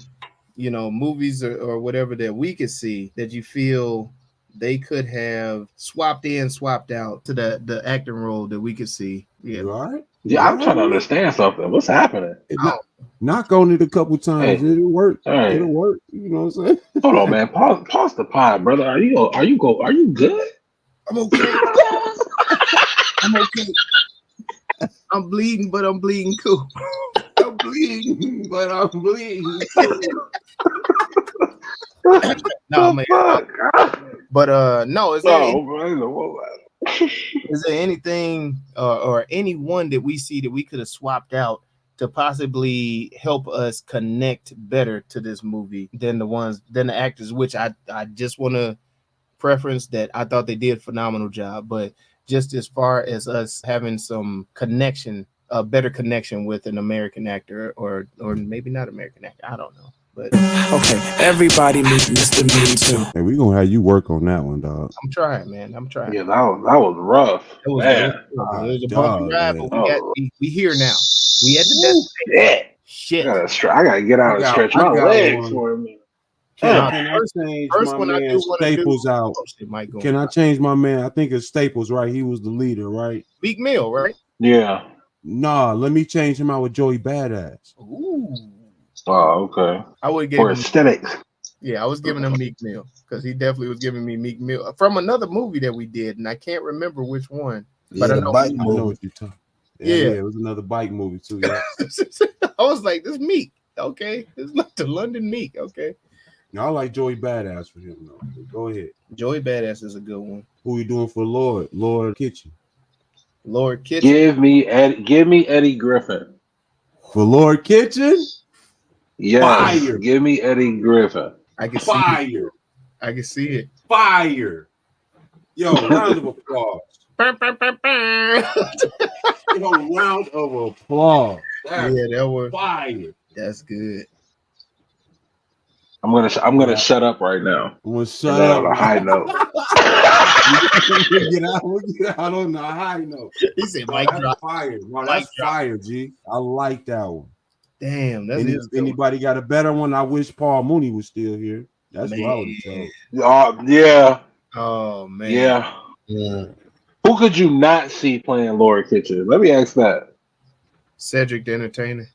movies or whatever that we could see that you feel they could have swapped in, swapped out to the acting role that we could see? Yeah. Right? Yeah, I'm trying to understand something. What's happening? Knock on it a couple times. Hey. It'll work. Right. It'll work. You know what I'm saying? Hold on, man. Pause the pod, brother. Are you good? I'm okay. I'm okay. I'm bleeding, but I'm bleeding cool. I'm bleeding, but I'm bleeding cool. No, man. But no, is there anything or anyone that we see that we could have swapped out to possibly help us connect better to this movie than the actors, which I just want to preference that I thought they did a phenomenal job. But just as far as us having some connection, a better connection with an American actor or maybe not American actor, I don't know. But Okay, everybody meet Mr. Me Too. And we're gonna have you work on that one, dog. I'm trying, man. I'm trying. Yeah, that was rough. It was, Man. it was a bumpy ride, man. but we here now. We at the destination. Shit. I gotta get out and stretch my legs for a minute. Can I change First my one I man do wanna Staples do- out? Oh, shit, Mike going. Can I change my man? I think it's Staples, right? He was the leader, right? Meek Mill, right? Yeah. Nah, let me change him out with Joey Badass. Ooh. Oh, okay. I would give For him, aesthetics. yeah, I was giving him Meek Mill because he definitely was giving me Meek Mill from another movie that we did, and I can't remember which one. But I the know- bike I know movie. what you're talking. Yeah. It was another bike movie too. Yeah. I was like, this Meek, okay, it's like the London Meek, okay. Now, I like Joey Badass for him though. Go ahead. Joey Badass is a good one. Who you doing for Lord? Lord Kitchen. Lord Kitchen. Give me Eddie Griffin. For Lord Kitchen? Yes. Fire. Give me Eddie Griffin. I can see it. Fire. I can see it. Fire. Yo, round of applause. Yo, round of applause. That's Yeah, that was fire. that's good. I'm gonna shut up right now. I'm gonna And shut then up. on a high note. We'll get out on the high note. He said, No, Mike that's drop. fire. No, Mic that's drop. fire, G. I like that one. Damn, that's Anybody got a better one? I wish Paul Mooney was still here. That's what I would have told. Yeah. Oh man. Yeah. Yeah. Who could you not see playing Lord Kitchen? Let me ask that. Cedric the Entertainer.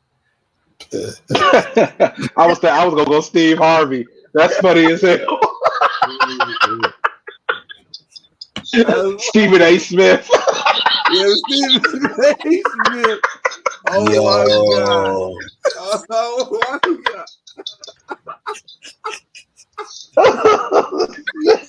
I was gonna go Steve Harvey. That's funny as hell. Stephen A. Smith. Yeah, Stephen A. Smith. Oh Yo. my god. Oh my god.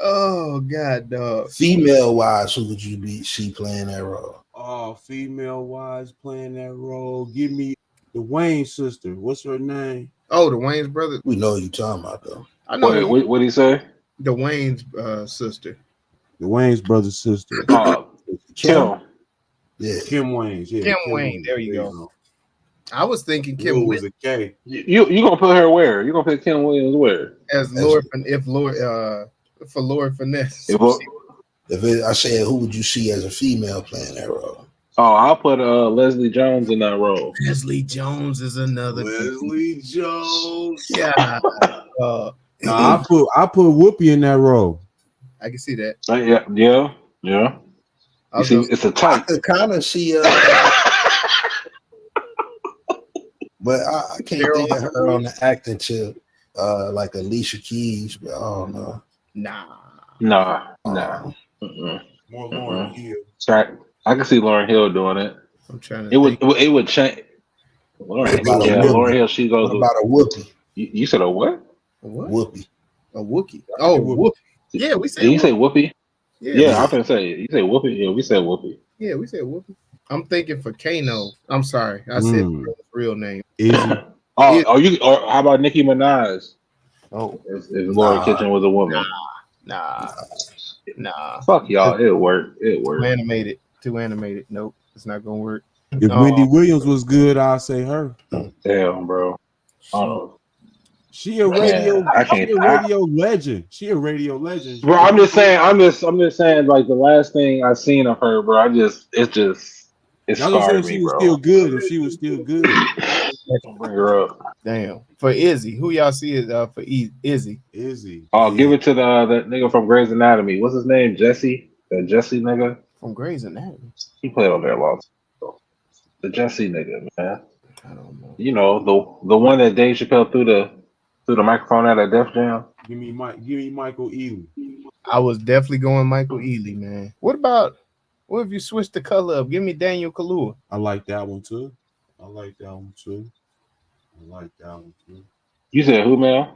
Oh god, dog. Female wise, who would you be? She playing that role? Oh, female wise playing that role. Give me the Wayne sister. What's her name? Oh, the Wayne's brother. We know who you talking about though. I know What'd he say? the Wayne's sister. The Wayne's brother's sister. Kim. Yeah. Kim Wayne's. Yeah, Kim Wayne, there you go. I was thinking Kim Kim was Wayne a K. You gonna put her where? You gonna put Kim Williams where? as Lord for Lord Finesse. I said, who would you see as a female playing that role? Oh, I'll put Leslie Jones in that role. Leslie Jones is another. Leslie Jones. Yeah. Nah, I put Whoopi in that role. I can see that. Yeah. You I'll see, go- it's a I type. could kind of see but I can't think of her on the acting tip like Alicia Keys, but I don't know. Nah. Nah. Mm-mm. More Lauren Hill. Sorry. I can see Lauryn Hill doing it. I'm trying to It would change. Lauryn Hill, she goes. What about a Whoopi? You said a what? what? Whoopi. A Wookie. Oh, Whoopi. Yeah, we said Did you say Whoopi. Whoopi? Yeah, Yeah, I'm gonna say it. You say Whoopi? Yeah, we said Whoopi. yeah, we said Whoopi. I'm thinking for Kano. I'm sorry. I said his real name. Izzy. Or how about Nicki Minaj? Oh, If Laura Kitchen was a woman. nah. Fuck y'all. It worked. Too animated. Nope. It's not gonna work. If Wendy Williams was good, I'll say her. Damn, bro. She a radio. I can't- She a radio legend. She a radio legend. Bro, I'm just saying. Like the last thing I seen of her, bro. It I was scarred saying me, she was bro. still good. If she was still good, Bring her up. Damn. For Izzy, who y'all see is for Izzy? Izzy. Oh, give it to the nigga from Grey's Anatomy. What's his name? Jesse. The Jesse nigga. From Grey's Anatomy. He played on there a lot. The Jesse nigga, man. I don't know. You know the one that Dave Chappelle threw the microphone at Def Jam. Give me Michael Ealy. I was definitely going Michael Ealy, man. What if you switch the color up? Give me Daniel Kaluuya. I like that one too. You said who, man?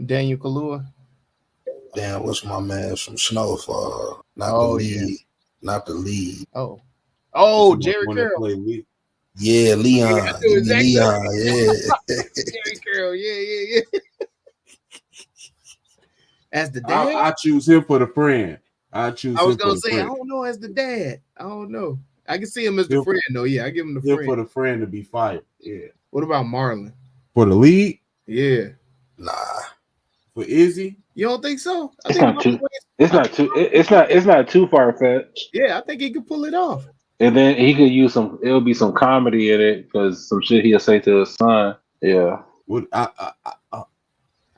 Daniel Kaluuya. Damn, what's my man from Snowfall? Not Oh, the lead. yeah. Not the lead. Oh, The Jerry one that Carroll. played Lee. Yeah, Leon. Yeah, I knew exactly. Leon, yeah. Jerry Carroll, yeah. As the dad, I choose him for the friend. I was gonna say, I don't know as the dad. I don't know. I can see him as the friend, though. Yeah, I give him the friend. For the friend to be fired. Yeah. What about Marlon? For the lead? Yeah. Nah. For Izzy? You don't think so? It's not too far fetched. Yeah, I think he could pull it off. And then he could use some. It'll be some comedy in it because some shit he'll say to his son. Yeah.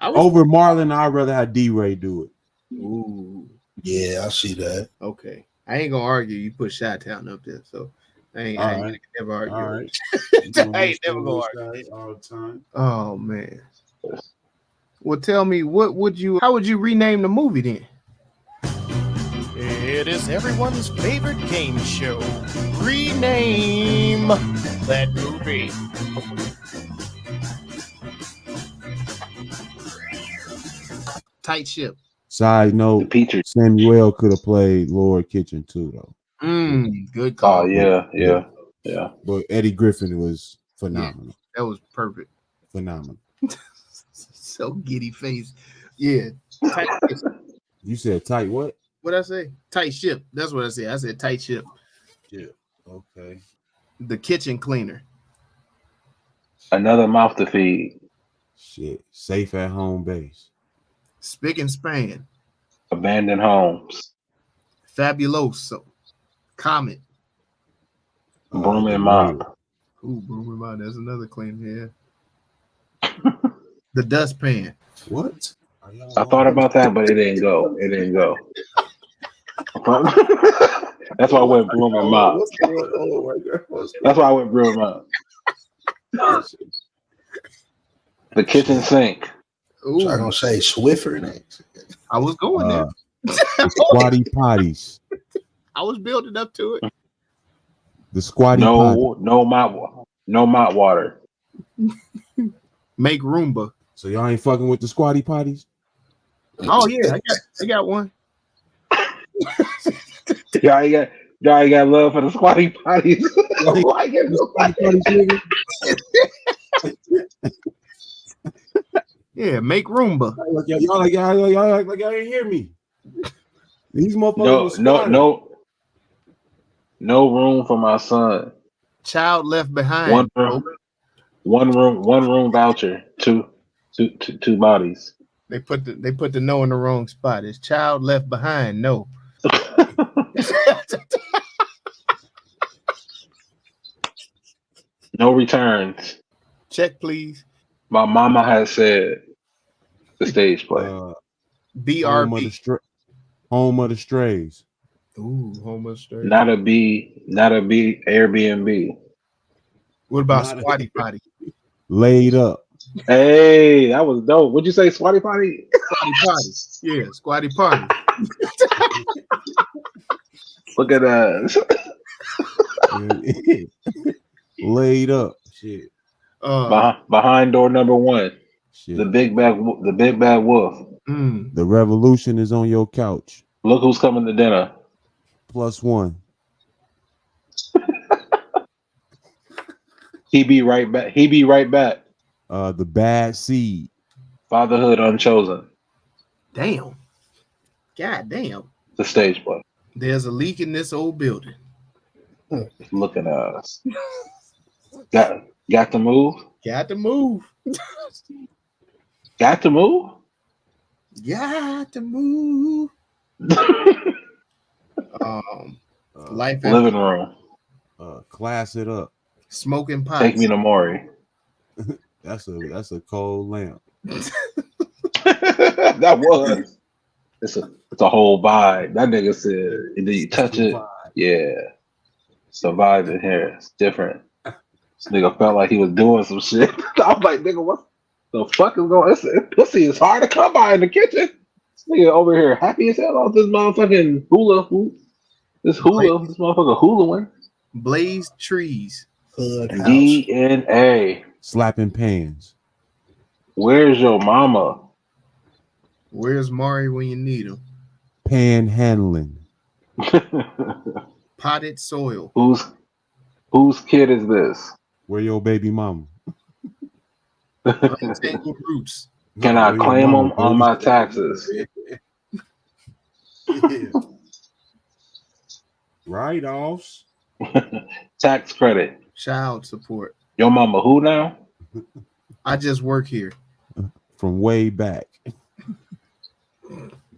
Over Marlon, I'd rather have D-Ray do it. Ooh. Yeah, I see that. Okay. I ain't gonna argue. You put Chi-Town up there, so I ain't never argue. All right. I ain't never gonna argue all the time. Oh man. Well, tell me, how would you rename the movie then? It is everyone's favorite game show. Rename that movie. Tight Ship. Side note, Samuel could have played Lord Kitchen too, though. Good call. Oh yeah. But Eddie Griffin was phenomenal. Yeah, that was perfect. Phenomenal. So giddy face. Yeah. Tight Ship. You said tight what? What'd I say? Tight Ship. That's what I said. I said Tight Ship. Yeah. Okay. The Kitchen Cleaner. Another mouth to feed. Shit. Safe at home base. Spick and Span. Abandoned homes. Fabuloso. Comet. Broom and mop. Ooh, Broom and Mop. That's another claim here. The Dustpan. What? I thought about that, but it didn't go. That's why I went Broom and Mop. That's why I went Broom and Mop. The kitchen sink. Ooh. So I'm gonna say Swiffer next. I was going there. Squatty potties. I was building up to it. The squatty potty. No mop water. Make Roomba. So y'all ain't fucking with the squatty potties? Oh yeah, I got one. Y'all ain't got love for the squatty potties. Yeah, make Roomba. Y'all ain't hear me. These motherfuckers. No room for my son. Child left behind. One room voucher. Two bodies. They put the no in the wrong spot. It's child left behind. No. No returns. Check, please. My mama has said the stage play. BRB. Home of the Strays. Ooh, Home of the Strays. Not a B. Airbnb. What about Squatty Potty? Laid up. Hey, that was dope. What'd you say, Squatty Potty? Squatty Potty. Yeah, Squatty Potty. Look at that. Laid up. Shit. Behind door number 1. Shit. The big bad wolf. The revolution is on your couch. Look who's coming to dinner. +1. He be right back. The bad seed. Fatherhood unchosen. Damn. God damn. The stage play. There's a leak in this old building. Look at us. Got to move. Got to move. Got to move. Got to move. Life living room. Class it up. Smoking pot. Take me to Maury. That's a cold lamp. That was. It's a whole vibe. That nigga said, "Did you touch it?" Yeah. It's a vibe in here. It's different. This nigga felt like he was doing some shit. I was like, nigga, what the fuck is going on? Pussy is hard to come by in the kitchen. This nigga over here happy as hell off this motherfucking hula hoop. This motherfucker hula one. Blazed trees. DNA. Slapping pans. Where's your mama? Where's Mari when you need him? Panhandling. Potted soil. Whose kid is this? Where your baby mama? Untangled roots. Can No, I where your claim mama, them on baby? my taxes? Yeah. Write-offs. Tax credit. Child support. Your mama who now? I just work here. From way back.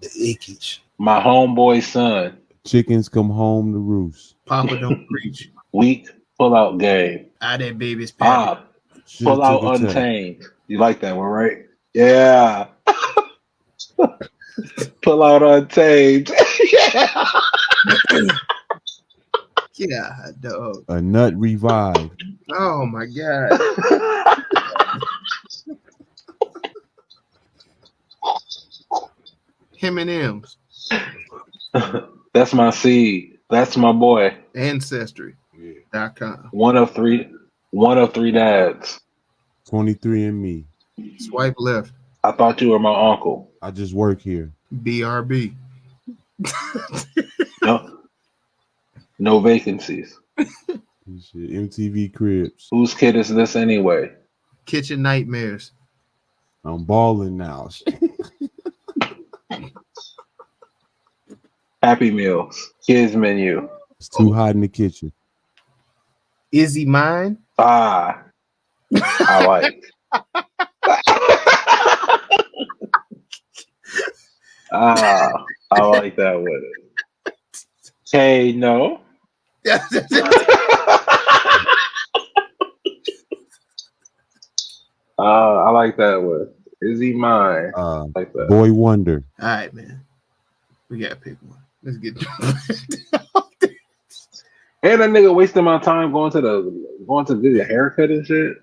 The ickage. My homeboy's son. Chickens come home to roost. Papa don't preach. Weak pull-out game. That baby's pappy. Pull out Should've took a test. untamed. You like that one, right? Yeah. Pull out untamed. Yeah. Yeah, dog. A nut revived. Oh my God. Him and M's. That's my seed. That's my boy. Ancestry.com. One of three dads. 23andMe. Swipe left. I thought you were my uncle. I just work here. BRB. No vacancies. Shit, MTV Cribs. Whose kid is this anyway? Kitchen nightmares. I'm balling now. Happy Meals. Kids menu. It's too hot in the kitchen. Izi Mine. I like. I like that with it. Kano. I like that one. Izi Mine. Like that. Boy Wonder. All right, man. We gotta pick one. Let's get And that nigga wasting my time going to get a haircut and shit.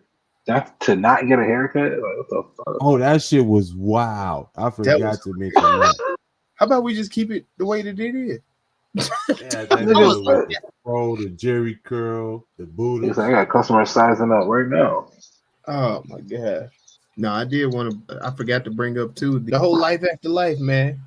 That's to not get a haircut. Like, what the fuck? Oh, that shit was wild. I forgot to mention that. How about we just keep it the way that it is? Yeah, that nigga with the fro, the Jerry curl, the booty. I got customers sizing up right now. Oh my God. No, I did want to. I forgot to bring up too the whole life after life, man.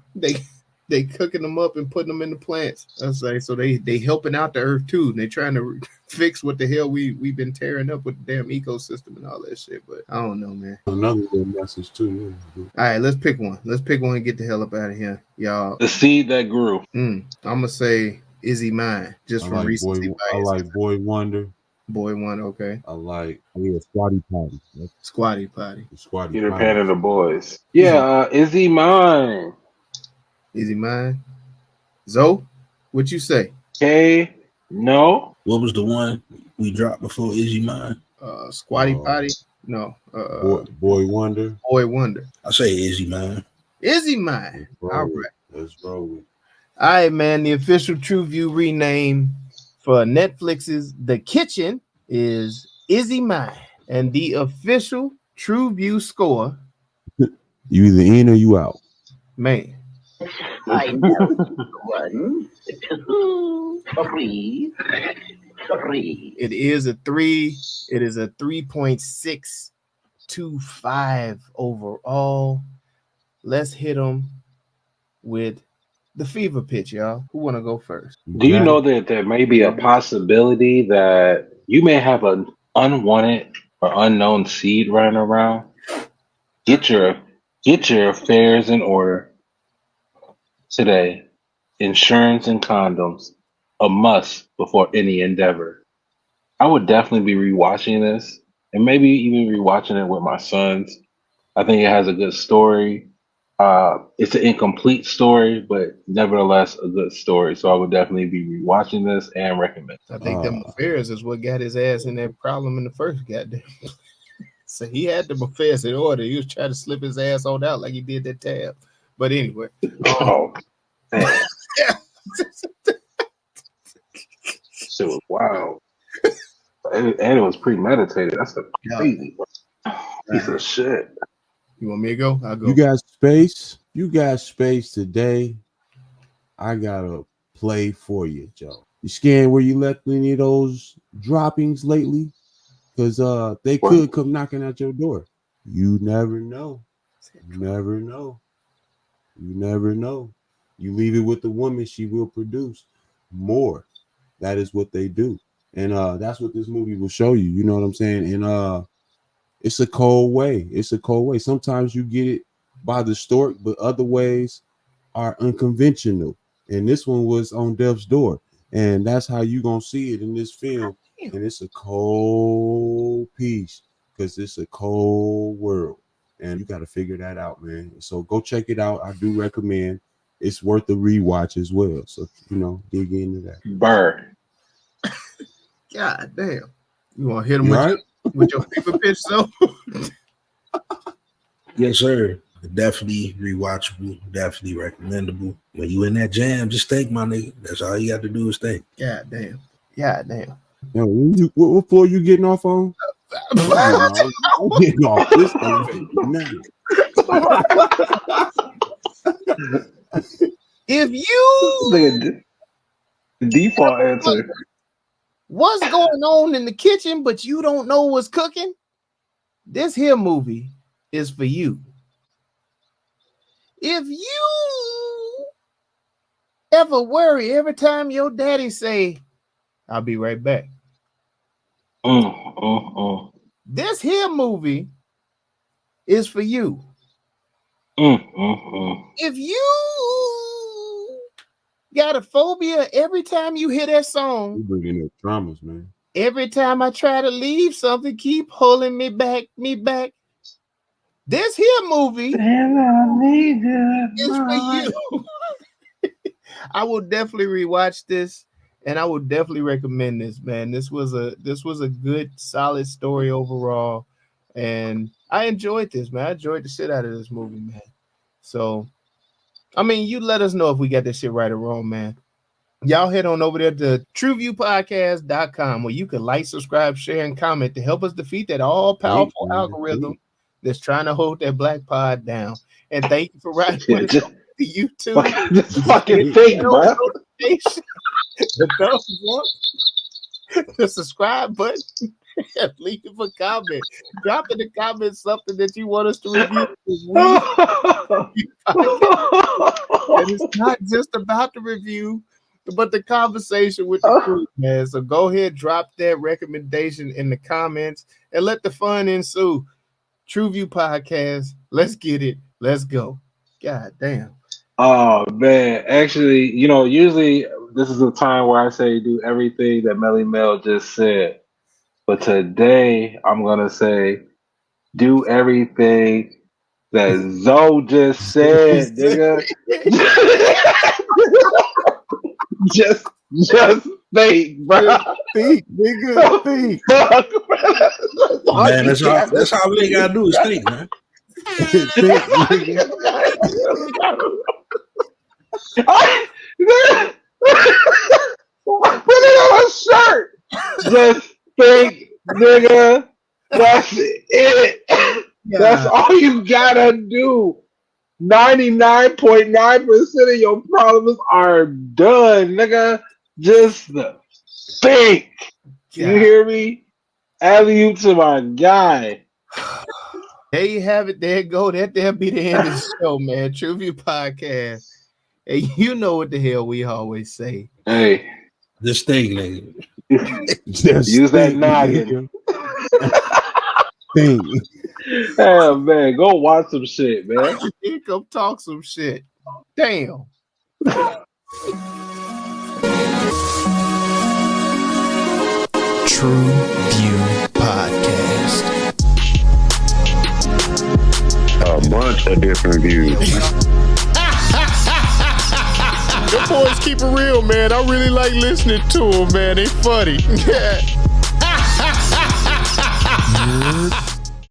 They cooking them up and putting them in the plants. I was like, so they helping out the earth too. And they trying to fix what the hell we've been tearing up with the damn ecosystem and all that shit. But I don't know, man. Another little message too. All right, let's pick one. Let's pick one and get the hell up out of here, y'all. The seed that grew. I'm gonna say Izi Mine, just from recency bias. I like Boy Wonder. Boy One, okay. I like Squatty Potty. Squatty Potty. Squatty Peter Potty. Pan and the boys. Yeah, Izi Mine. Izi Mine. Zoe, what you say? Okay, no. What was the one we dropped before Izi Mine? Squatty Potty? No. Boy Wonder. Boy Wonder. I say Izi Mine. Izi Mine. All right. Let's roll with it. All right, man. The official TruVue rename for Netflix's The Kitchen is Izi Mine. And the official TruVue score, You either in or you out. man. I know. 1, 2, 3. It is a 3. It is a 3.625 overall. Let's hit them with the fever pitch, y'all. Who want to go first? Do you know that there may be a possibility that you may have an unwanted or unknown seed running around? Get your affairs in order today. Insurance and condoms, a must before any endeavor. I would definitely be rewatching this and maybe even rewatching it with my sons. I think it has a good story. It's an incomplete story, but nevertheless a good story. So I would definitely be rewatching this and recommend. I think them affairs is what got his ass in that problem in the first goddamn. So he had the affairs in order. He was trying to slip his ass on out like he did that tab. But anyway. Oh, man. Shit was wild. And it was premeditated. That's the crazy piece of shit. You want me to go? I'll go. You got space. You got space today. I got a play for you, Joe. You scared where you left any of those droppings lately? Because they could come knocking at your door. You never know. You never know. You never know. You leave it with the woman, she will produce more. That is what they do. And that's what this movie will show you. You know what I'm saying? And it's a cold way. It's a cold way. Sometimes you get it by the stork, but other ways are unconventional. And this one was on death's door. And that's how you gonna see it in this film. And it's a cold piece because it's a cold world. And you got to figure that out, man. So go check it out. I do recommend. It's worth a rewatch as well. So, you know, dig into that. Burr. God damn. You want to hit him with your paper pitch, so? Yes, sir. Definitely rewatchable. Definitely recommendable. When you in that jam, just think, my nigga. That's all you got to do is think. God damn. God damn. Yo, what floor you getting off on? I'm getting off this thing. If you default answer, what's going on in the kitchen, but you don't know what's cooking, this here movie is for you. If you ever worry every time your daddy say, "I'll be right back," this here movie is for you. If you got a phobia every time you hear that song, you bringing up traumas, man. Every time I try to leave, something keep pulling me back. This here movie is for you. I will definitely rewatch this, and I would definitely recommend this, man. This was a good, solid story overall, and I enjoyed this, man. I enjoyed the shit out of this movie, man. So, I mean, you let us know if we got this shit right or wrong, man. Y'all head on over there to TruVuePodcast.com where you can like, subscribe, share, and comment to help us defeat that all-powerful algorithm that's trying to hold that black pod down. And thank you for riding with us on YouTube. Just fucking think, bro. The subscribe button. Leave a comment. Drop in the comments something that you want us to review this week. And it's not just about the review, but the conversation with the crew, man. So go ahead, drop that recommendation in the comments and let the fun ensue. TruVue Podcast. Let's get it. Let's go. God damn. Oh man, actually, you know, usually this is a time where I say do everything that Melly Mel just said. But today I'm gonna say do everything that Zoe just said, nigga. just think, bro. Think, nigga. Think. Man, that's all we gotta do is think, man. Think, nigga. Put it on a shirt. Just think, nigga. That's it. Yeah. That's all you gotta do. 99.9% of your problems are done, nigga. Just think. You hear me? Alley-oop to my guy. There you have it. There you go. That'll be the end of the show, man. TruVue Podcast. And you know what the hell we always say. Hey. Just think, nigga. Use that noggin. Think. Oh, man. Go watch some shit, man. Come talk some shit. Damn. TruVue Podcast. A bunch of different views. Your boys keep it real, man. I really like listening to them, man. They funny.